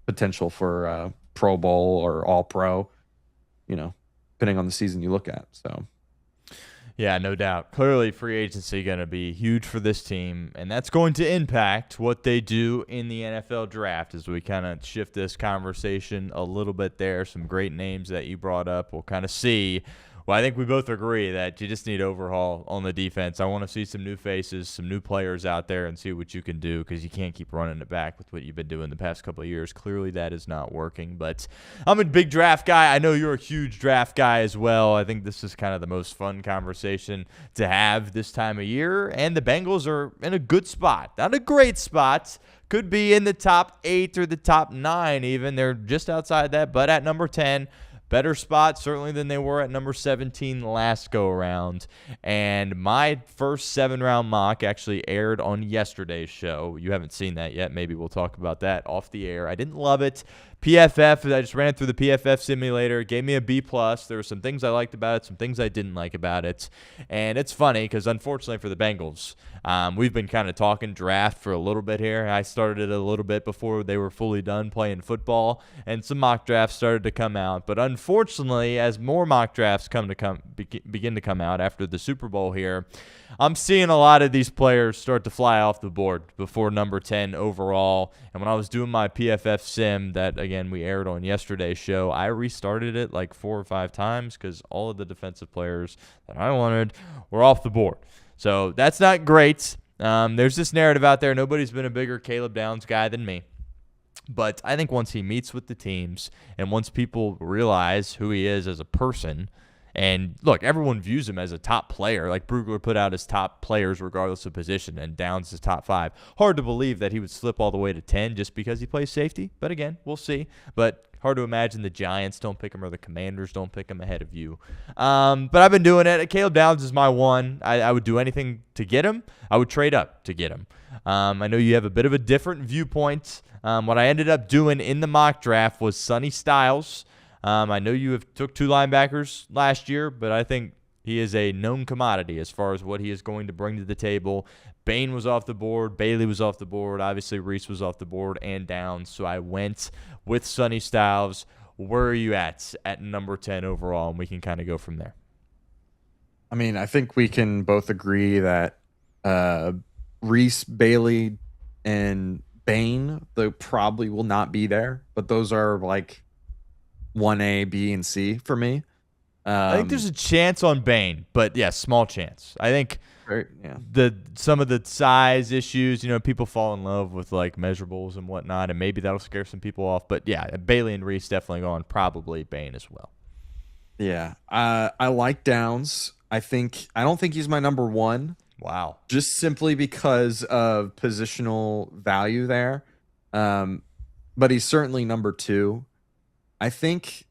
potential for Pro Bowl or All Pro, depending on the season you look at. So. Yeah, no doubt. Clearly, free agency going to be huge for this team, and that's going to impact what they do in the NFL draft as we kind of shift this conversation a little bit there. Some great names that you brought up. We'll kind of see. Well, I think we both agree that you just need overhaul on the defense. I want to see some new faces, some new players out there, and see what you can do, because you can't keep running it back with what you've been doing the past couple of years. Clearly, that is not working. But I'm a big draft guy. I know you're a huge draft guy as well. I think this is kind of the most fun conversation to have this time of year. And the Bengals are in a good spot. Not a great spot. Could be in the top 8 or the top 9 even. They're just outside that, but at number 10. Better spot, certainly, than they were at number 17 last go-around. And my first 7-round mock actually aired on yesterday's show. You haven't seen that yet. Maybe we'll talk about that off the air. I didn't love it. PFF, I just ran through the PFF simulator. It gave me a B+. There were some things I liked about it, some things I didn't like about it. And it's funny because, unfortunately for the Bengals, we've been kind of talking draft for a little bit here. I started it a little bit before they were fully done playing football, and some mock drafts started to come out. But unfortunately, unfortunately, as more mock drafts begin to come out after the Super Bowl here, I'm seeing a lot of these players start to fly off the board before number 10 overall. And when I was doing my PFF sim that, again, we aired on yesterday's show, I restarted it like 4 or 5 times because all of the defensive players that I wanted were off the board. So that's not great. There's this narrative out there. Nobody's been a bigger Caleb Downs guy than me. But I think once he meets with the teams and once people realize who he is as a person, and look, everyone views him as a top player. Like Brugler put out his top players regardless of position, and Downs is top 5. Hard to believe that he would slip all the way to 10 just because he plays safety. But again, we'll see. But hard to imagine the Giants don't pick him or the Commanders don't pick him ahead of you. But I've been doing it. Caleb Downs is my one. I would do anything to get him. I would trade up to get him. I know you have a bit of a different viewpoint. What I ended up doing in the mock draft was Sonny Styles. I know you have took 2 linebackers last year, but I think he is a known commodity as far as what he is going to bring to the table. Bain was off the board. Bailey was off the board. Obviously, Reese was off the board and Downs. So I went with Sonny Styles. Where are you at number 10 overall? And we can kind of go from there. I mean, I think we can both agree that Reese, Bailey, and Bain, they probably will not be there. But those are like 1A, B, and C for me. I think there's a chance on Bain, but yeah, small chance. I think some of the size issues, people fall in love with like measurables and whatnot, and maybe that'll scare some people off. But yeah, Bailey and Reese definitely going, probably Bain as well. Yeah, I like Downs. I don't think he's my number 1. Wow. Just simply because of positional value there. But he's certainly number 2. I think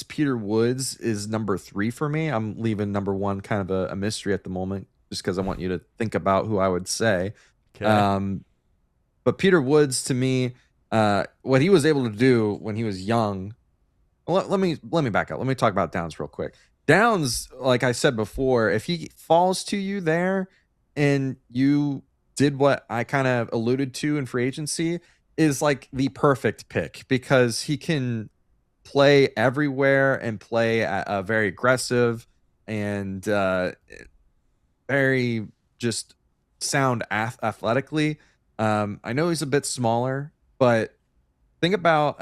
Peter Woods is number 3 for me. I'm leaving number 1 kind of a mystery at the moment just because I want you to think about who I would say. Okay. But Peter Woods, to me, what he was able to do when he was young. Let me back up. Let me talk about Downs real quick. Downs, like I said before, if he falls to you there and you did what I kind of alluded to in free agency, is like the perfect pick because he can play everywhere and play very aggressive and very just sound athletically. I know he's a bit smaller, but think about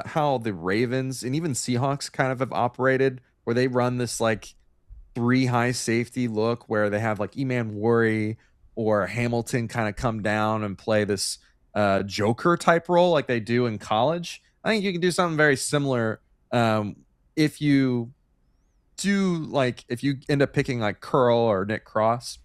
how the Ravens and even Seahawks kind of have operated where they run this like 3 high safety look where they have like Eman Worry or Hamilton kind of come down and play this Joker type role like they do in college. I think you can do something very similar if you end up picking like Curl or Nick Cross.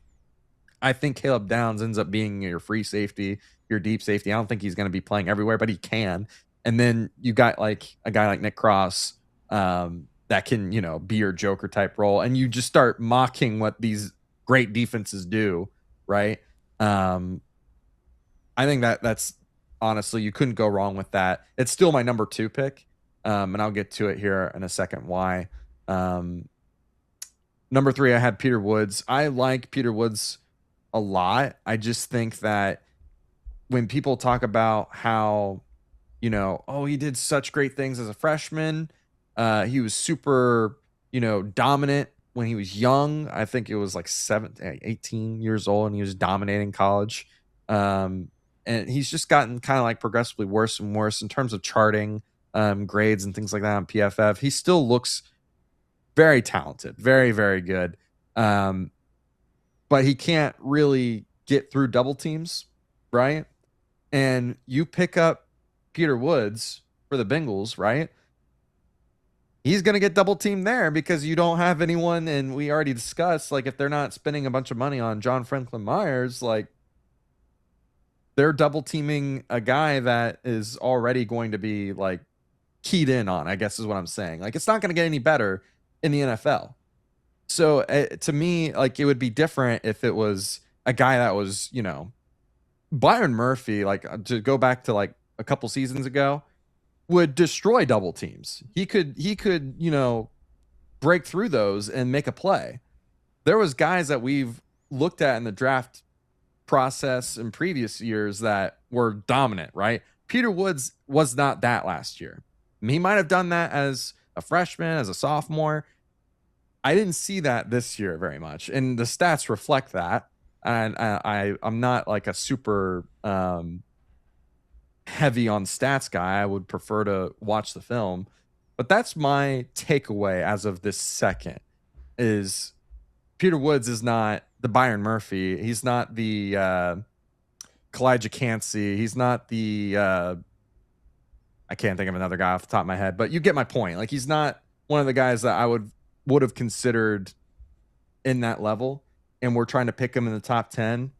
I think Caleb Downs ends up being your free safety, your deep safety. I don't think he's going to be playing everywhere, but he can. And then you got like a guy like Nick Cross that can, be your Joker type role. And you just start mocking what these great defenses do, right? I think that's honestly, you couldn't go wrong with that. It's still my number 2 pick. And I'll get to it here in a second why. Number 3, I had Peter Woods. I like Peter Woods a lot. I just think that when people talk about how, he did such great things as a freshman. He was super, dominant when he was young. I think it was like 18 years old and he was dominating college. And he's just gotten kind of like progressively worse and worse in terms of charting grades and things like that on PFF. He still looks very talented, very, very good. But he can't really get through double teams, right? And you pick up Peter Woods for the Bengals, right? He's going to get double teamed there because you don't have anyone. And we already discussed, like, if they're not spending a bunch of money on John Franklin Myers, like, they're double teaming a guy that is already going to be like keyed in on, I guess is what I'm saying. Like, it's not going to get any better in the NFL. So to me, like, it would be different if it was a guy that was, Byron Murphy, like, to go back to like a couple seasons ago, would destroy double teams. He could, break through those and make a play. There was guys that we've looked at in the draft process in previous years that were dominant, right? Peter Woods was not that last year. He might have done that as a freshman, as a sophomore. I didn't see that this year very much, and the stats reflect that. And I'm not like a super heavy on stats guy. I would prefer to watch the film, but that's my takeaway as of this second. Is Peter Woods is not the Byron Murphy. He's not the Kalijah Cansey. He's not the I can't think of another guy off the top of my head, but you get my point. Like, he's not one of the guys that I would have considered in that level, and we're trying to pick him in the top 10.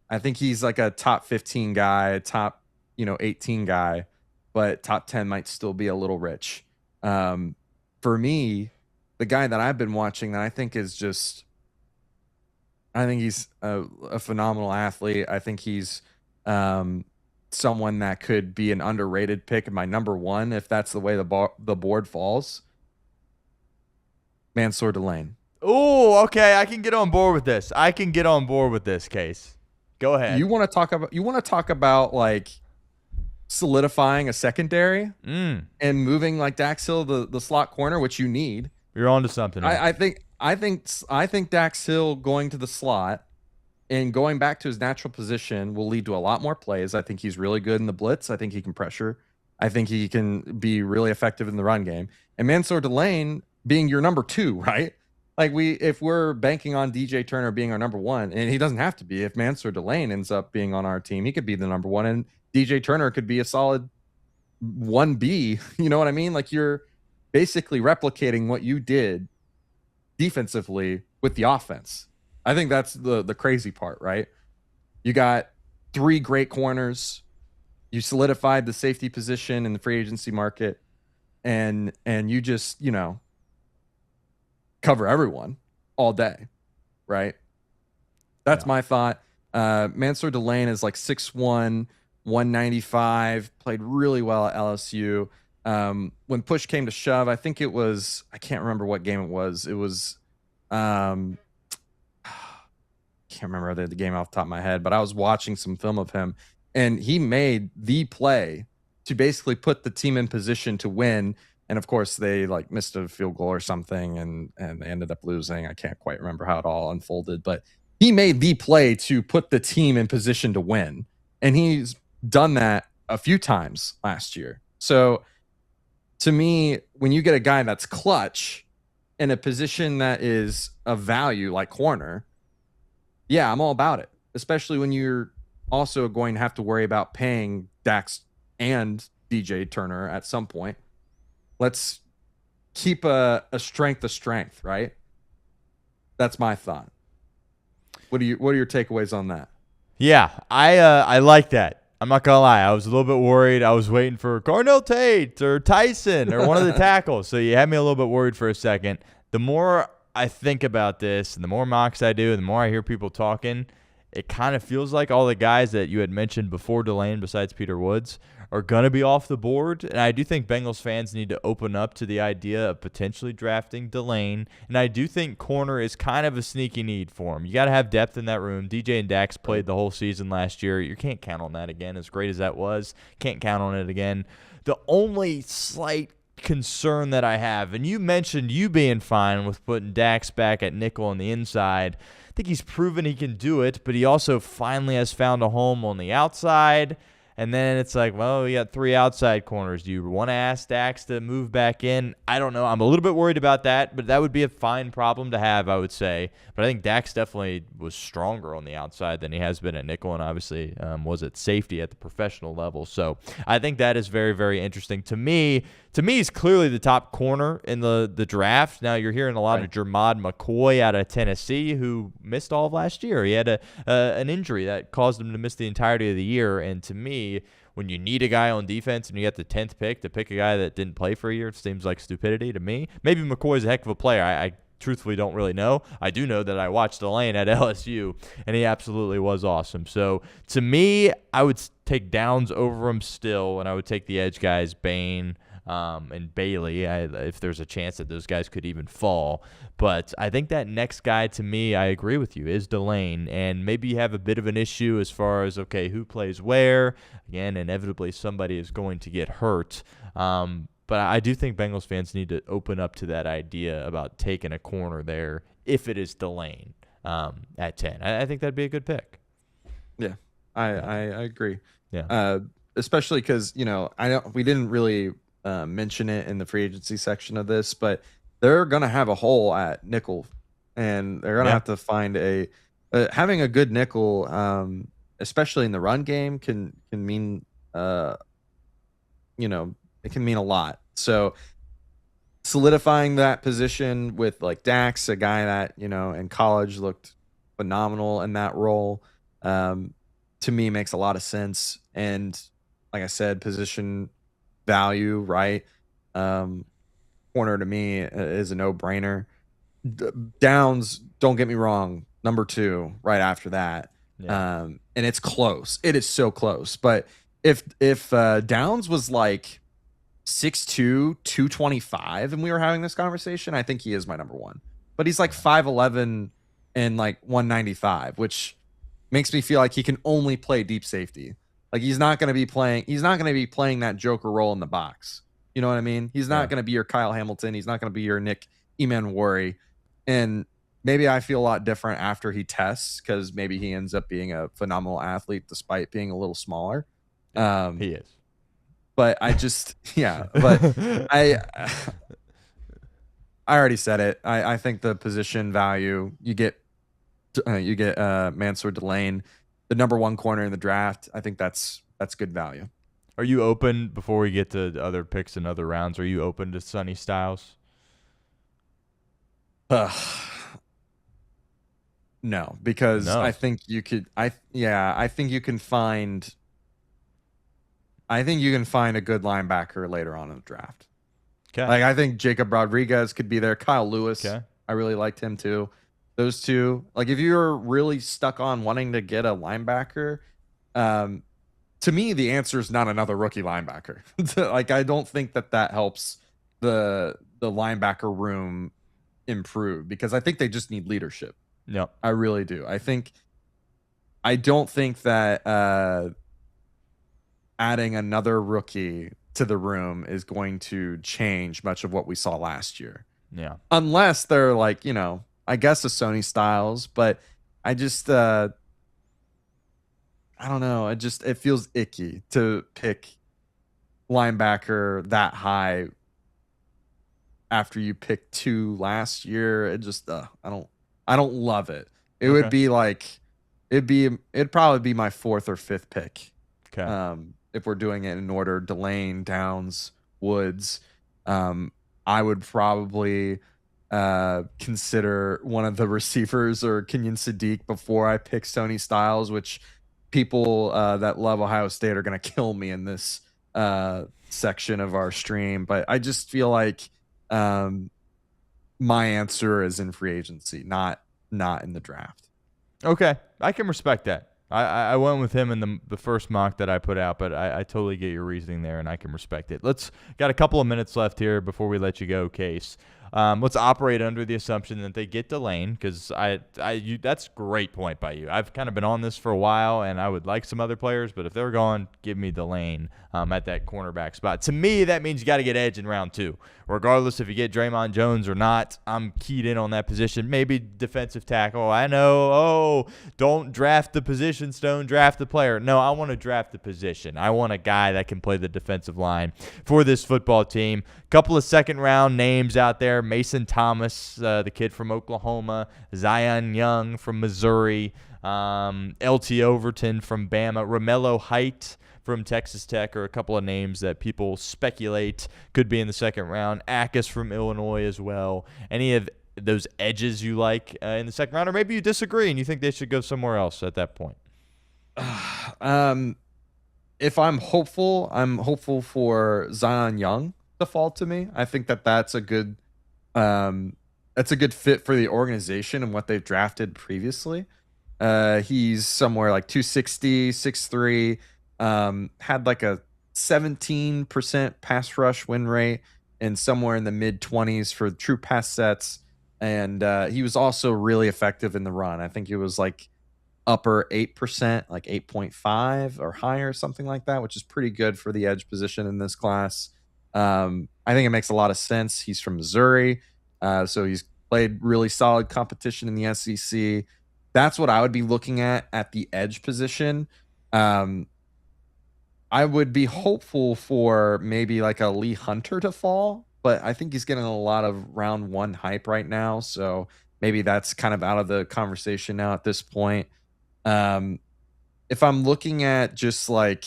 I think he's like a top 15 guy, top 18 guy, but top 10 might still be a little rich. For me, the guy that I've been watching that I think he's a phenomenal athlete. I think he's someone that could be an underrated pick in my number one if that's the way the board falls. Mansour Delane. Oh, okay. I can get on board with this. Case. Go ahead. You want to talk about like solidifying a secondary and moving like Dax Hill the slot corner, which you need. You're on to something. I think Dax Hill going to the slot and going back to his natural position will lead to a lot more plays. I think he's really good in the blitz. I think he can pressure. I think he can be really effective in the run game. And Mansour Delane being your number 2, right? Like, if we're banking on DJ Turner being our number 1, and he doesn't have to be. If Mansour Delane ends up being on our team, he could be the number 1, and DJ Turner could be a solid 1B. You know what I mean? Like, you're basically replicating what you did defensively with the offense. I think that's the crazy part, right? You got 3 great corners. You solidified the safety position in the free agency market, and you just, cover everyone all day, right? That's my thought. Mansour Delane is like 6'1", 195, played really well at LSU. When push came to shove, I think it was, I can't remember what game it was. It was, can't remember the game off the top of my head, but I was watching some film of him, and he made the play to basically put the team in position to win. And of course, they like missed a field goal or something, and they ended up losing. I can't quite remember how it all unfolded, but he made the play to put the team in position to win. And he's done that a few times last year. So to me, when you get a guy that's clutch in a position that is of value, like corner, yeah, I'm all about it. Especially when you're also going to have to worry about paying Dax and DJ Turner at some point. Let's keep a strength, right? That's my thought. What are your takeaways on that? Yeah, I like that. I'm not gonna lie. I was a little bit worried. I was waiting for Carnell Tate or Tyson or one of the tackles. So you had me a little bit worried for a second. The more I think about this and the more mocks I do, the more I hear people talking, it kind of feels like all the guys that you had mentioned before Delane, besides Peter Woods, are going to be off the board. And I do think Bengals fans need to open up to the idea of potentially drafting Delane. And I do think corner is kind of a sneaky need for him. You got to have depth in that room. DJ and Dax played the whole season last year. You can't count on that again. As great as that was, can't count on it again. The only slight concern that I have, and you mentioned you being fine with putting Dax back at nickel on the inside. I think he's proven he can do it, but he also finally has found a home on the outside. And then it's like, well, we got 3 outside corners. Do you want to ask Dax to move back in? I don't know. I'm a little bit worried about that, but that would be a fine problem to have, I would say. But I think Dax definitely was stronger on the outside than he has been at nickel, and obviously was at safety at the professional level. So I think that is very, very interesting. To me, he's clearly the top corner in the draft. Now you're hearing a lot of Jermod McCoy out of Tennessee, who missed all of last year. He had an injury that caused him to miss the entirety of the year. And to me, when you need a guy on defense and you get the 10th pick to pick a guy that didn't play for a year, it seems like stupidity to me. Maybe McCoy's a heck of a player. I truthfully don't really know. I do know that I watched Delane at LSU, and he absolutely was awesome. So to me, I would take Downs over him still, and I would take the edge guys, Bain and Bailey, if there's a chance that those guys could even fall. But I think that next guy, to me, I agree with you, is Delane. And maybe you have a bit of an issue as far as, okay, who plays where? Again, inevitably somebody is going to get hurt. But I do think Bengals fans need to open up to that idea about taking a corner there if it is Delane at 10. I think that'd be a good pick. Yeah, I agree. Yeah. Especially because we didn't really mention it in the free agency section of this, but they're gonna have a hole at nickel, and they're gonna have to find having a good nickel, especially in the run game, can mean it can mean a lot. So solidifying that position with like Dax, a guy that in college looked phenomenal in that role, to me makes a lot of sense. And like I said, position value, right? Corner to me is a no-brainer. Downs, don't get me wrong, number 2 right after that. And it's close. It is so close. But if Downs was like 6'2", 225 and we were having this conversation, I think he is my number 1. But he's like 5'11" and like 195, which makes me feel like he can only play deep safety. Like he's not going to be playing that joker role in the box. You know what I mean? He's not going to be your Kyle Hamilton. He's not going to be your Nick Emanwari. And maybe I feel a lot different after he tests, because maybe he ends up being a phenomenal athlete despite being a little smaller. He is. But I just, but I already said it. I think the position value, you get Mansour Delane, the number 1 corner in the draft. I think that's good value. Are you open, before we get to other picks and other rounds, are you open to Sonny Styles? No, because No. I think you could. I think you can find. I think you can find a good linebacker later on in the draft. Okay. Like I think Jacob Rodriguez could be there. Kyle Lewis. Okay. I really liked him too. Those two. Like if you're really stuck on wanting to get a linebacker, to me the answer is not another rookie linebacker. Like I don't think that helps the linebacker room improve, because I think they just need leadership. No, I really do. I don't think that adding another rookie to the room is going to change much of what we saw last year. Yeah. Unless they're like, I guess a Sonny Styles, but I just I don't know. It feels icky to pick linebacker that high after you picked 2 last year. It just I don't love it. It would be like it'd probably be my 4th or 5th pick. Okay. If we're doing it in order, Delane, Downs, Woods, I would probably consider one of the receivers or Kenyon Sadiq before I pick Sonny Styles, which people that love Ohio State are going to kill me in this section of our stream. But I just feel like my answer is in free agency, not in the draft. Okay. I can respect that. I went with him in the first mock that I put out, but I totally get your reasoning there, and I can respect it. Got a couple of minutes left here before we let you go, Case. Let's operate under the assumption that they get Delane, because that's a great point by you. I've kind of been on this for a while, and I would like some other players, but if they're gone, give me Delane at that cornerback spot. To me, that means you got to get edge in round 2. Regardless if you get Draymond Jones or not, I'm keyed in on that position. Maybe defensive tackle. I know, don't draft the position, Stone, draft the player. No, I want to draft the position. I want a guy that can play the defensive line for this football team. Couple of second-round names out there. Mason Thomas, the kid from Oklahoma. Zion Young from Missouri. LT Overton from Bama. Romello Height from Texas Tech are a couple of names that people speculate could be in the second round. Akis from Illinois as well. Any of those edges you like in the second round, or maybe you disagree and you think they should go somewhere else at that point? If I'm hopeful for Zion Young to fall to me. I think that's a good fit for the organization and what they've drafted previously. He's somewhere like 260, 6'3", had like a 17% pass rush win rate and somewhere in the mid-20s for true pass sets. And he was also really effective in the run. I think it was like upper 8%, like 8.5 or higher, something like that, which is pretty good for the edge position in this class. I think it makes a lot of sense. He's from Missouri, so he's played really solid competition in the SEC. That's what I would be looking at the edge position. Um, I would be hopeful for maybe like a Lee Hunter to fall, but I think he's getting a lot of round one hype right now. So maybe that's kind of out of the conversation now at this point. Um, if I'm looking at just like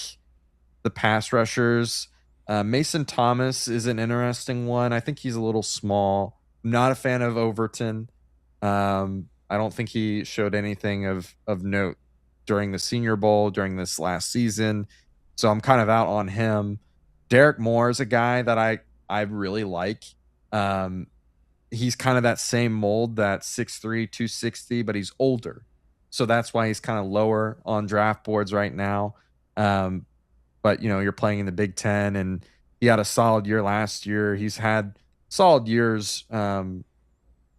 the pass rushers, Mason Thomas is an interesting one. I think he's a little small. I'm not a fan of Overton. I don't think he showed anything of note during the Senior Bowl during this last season. So I'm kind of out on him. Derek Moore is a guy that I really like. He's kind of that same mold, that 6'3", 260, but he's older. So that's why he's kind of lower on draft boards right now. But, you're playing in the Big Ten, and he had a solid year last year. He's had solid years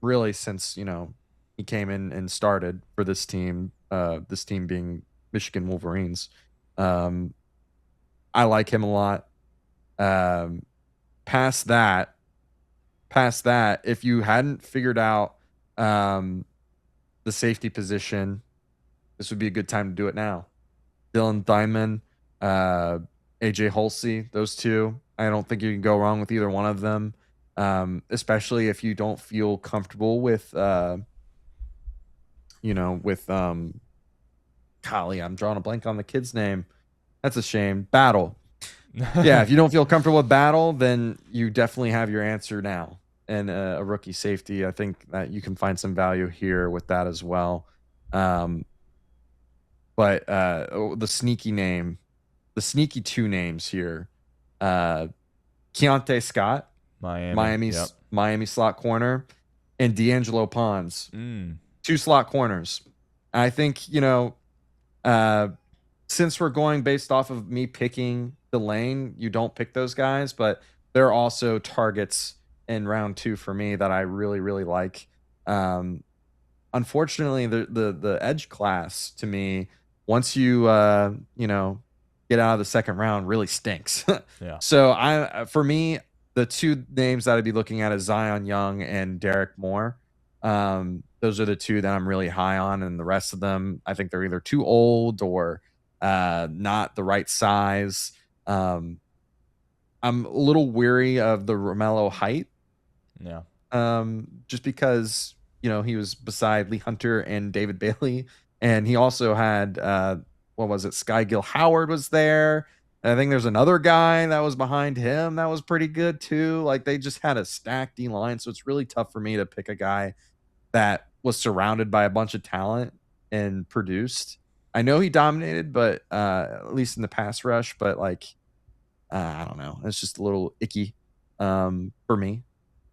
really since, he came in and started for this team being Michigan Wolverines. I like him a lot. Past that, if you hadn't figured out the safety position, this would be a good time to do it now. Dylan Diamond, AJ Hulsey, those two. I don't think you can go wrong with either one of them, especially if you don't feel comfortable with, golly, I'm drawing a blank on the kid's name. That's a shame. Battle. Yeah, if you don't feel comfortable with Battle, then you definitely have your answer now. And a rookie safety, I think that you can find some value here with that as well. But the sneaky two names here, Keontae Scott, Miami slot corner, and D'Angelo Pons, two slot corners. I think, since we're going based off of me picking the lane, you don't pick those guys, but they're also targets in round 2 for me that I really, really like. Unfortunately, the edge class to me, once you get out of the second round, really stinks. Yeah. So for me, the two names that I'd be looking at is Zion Young and Derek Moore. Those are the two that I'm really high on, and the rest of them, I think they're either too old or not the right size. I'm a little weary of the Romello height. Yeah. Just because, he was beside Lee Hunter and David Bailey, and he also had, Sky Gill Howard was there. And I think there's another guy that was behind him that was pretty good too. Like, they just had a stacked D line, so it's really tough for me to pick a guy that was surrounded by a bunch of talent and produced. I know he dominated, but at least in the pass rush, but I don't know. It's just a little icky for me.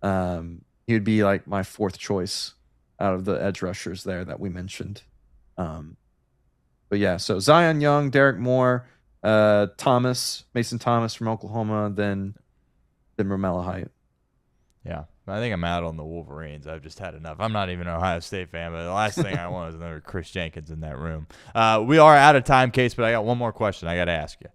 He would be like my fourth choice out of the edge rushers there that we mentioned. But yeah, so Zion Young, Derek Moore, Mason Thomas from Oklahoma, then Romello Height. Yeah, I think I'm out on the Wolverines. I've just had enough. I'm not even an Ohio State fan, but the last thing I want is another Chris Jenkins in that room. We are out of time, Case, but I got one more question I got to ask you.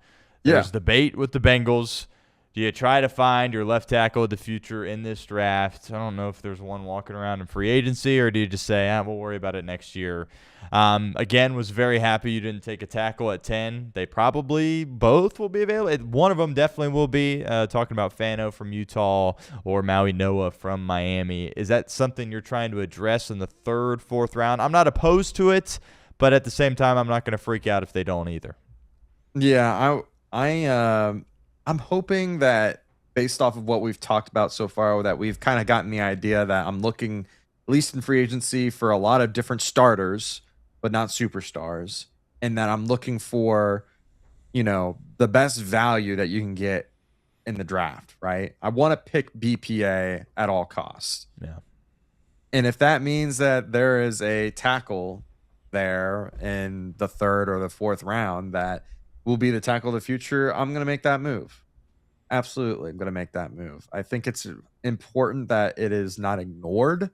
There's debate with the Bengals. Do you try to find your left tackle of the future in this draft? I don't know if there's one walking around in free agency, or do you just say, we'll worry about it next year? Again, was very happy you didn't take a tackle at 10. They probably both will be available. One of them definitely will be, talking about Fano from Utah or Maui Noah from Miami. Is that something you're trying to address in the 3rd, 4th round? I'm not opposed to it, but at the same time, I'm not going to freak out if they don't either. Yeah, I'm hoping that based off of what we've talked about so far, that we've kind of gotten the idea that I'm looking, at least in free agency, for a lot of different starters, but not superstars, and that I'm looking for, the best value that you can get in the draft, right? I want to pick BPA at all costs. Yeah. And if that means that there is a tackle there in the 3rd or the 4th round that will be the tackle of the future, I'm going to make that move. Absolutely, I'm going to make that move. I think it's important that it is not ignored.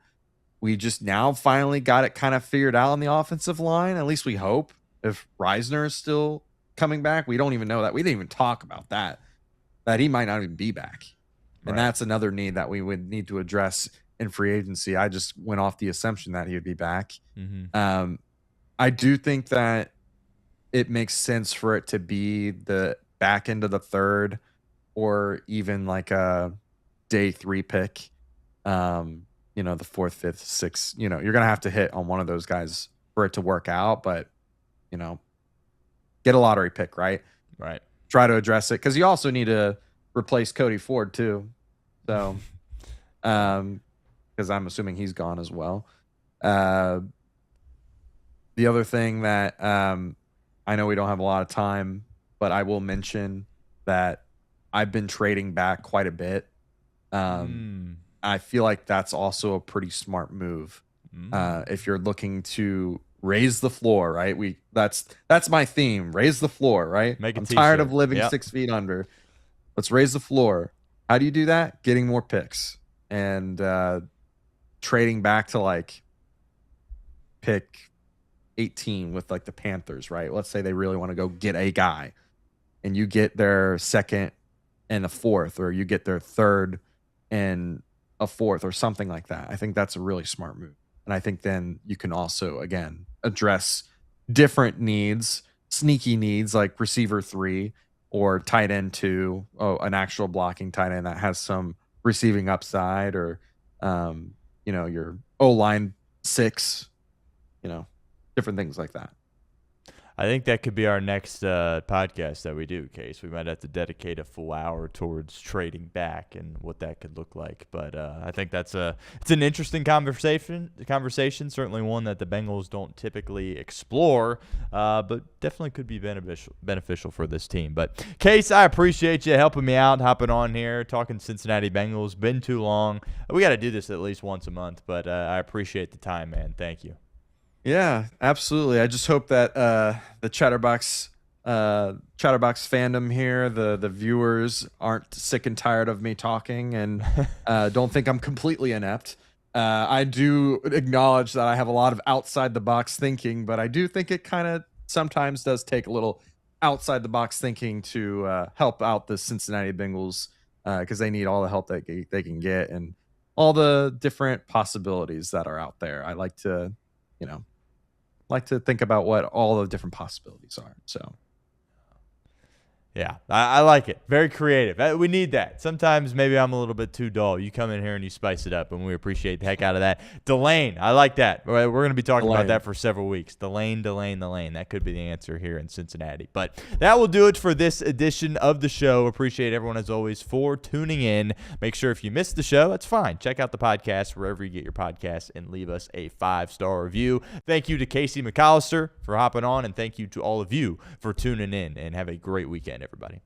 We just now finally got it kind of figured out on the offensive line. At least we hope. If Reisner is still coming back, we don't even know that. We didn't even talk about that he might not even be back. And that's another need that we would need to address in free agency. I just went off the assumption that he would be back. I do think that it makes sense for it to be the back end of the third or even like a day 3 pick. You know, the 4th, 5th, 6th, you know, you're going to have to hit on one of those guys for it to work out, but you know, get a lottery pick, right? Right. Try to address it because you also need to replace Cody Ford too. So, because I'm assuming he's gone as well. The other thing that I know we don't have a lot of time, but I will mention that I've been trading back quite a bit. I feel like that's also a pretty smart move. If you're looking to raise the floor, right? That's my theme. Raise the floor, right? I'm tired of living 6 feet under. Let's raise the floor. How do you do that? Getting more picks and trading back to like pick 18 with like the Panthers, right? Let's say they really want to go get a guy and you get their 2nd and a 4th, or you get their 3rd and a 4th or something like that. I think that's a really smart move. And I think then you can also, again, address different needs, sneaky needs like receiver 3 or tight end 2, an actual blocking tight end that has some receiving upside, or, you know, your O-line 6, you know, different things like that. I think that could be our next podcast that we do, Case. We might have to dedicate a full hour towards trading back and what that could look like. But I think it's an interesting conversation, certainly one that the Bengals don't typically explore, but definitely could be beneficial for this team. But, Case, I appreciate you helping me out, hopping on here, talking Cincinnati Bengals. Been too long. We got to do this at least once a month, but I appreciate the time, man. Thank you. Yeah, absolutely. I just hope that the Chatterbox fandom here, the viewers, aren't sick and tired of me talking and don't think I'm completely inept. I do acknowledge that I have a lot of outside the box thinking, but I do think it kind of sometimes does take a little outside the box thinking to help out the Cincinnati Bengals because they need all the help that they can get and all the different possibilities that are out there. I like to, you know, think about what all the different possibilities are. So, yeah, I like it. Very creative. We need that. Sometimes maybe I'm a little bit too dull. You come in here and you spice it up, and we appreciate the heck out of that. Delane, I like that. We're going to be talking about that for several weeks. Delane. That could be the answer here in Cincinnati. But that will do it for this edition of the show. Appreciate everyone, as always, for tuning in. Make sure if you missed the show, that's fine. Check out the podcast wherever you get your podcasts and leave us a 5-star review. Thank you to Casey McCollister for hopping on, and thank you to all of you for tuning in, and have a great weekend, everybody.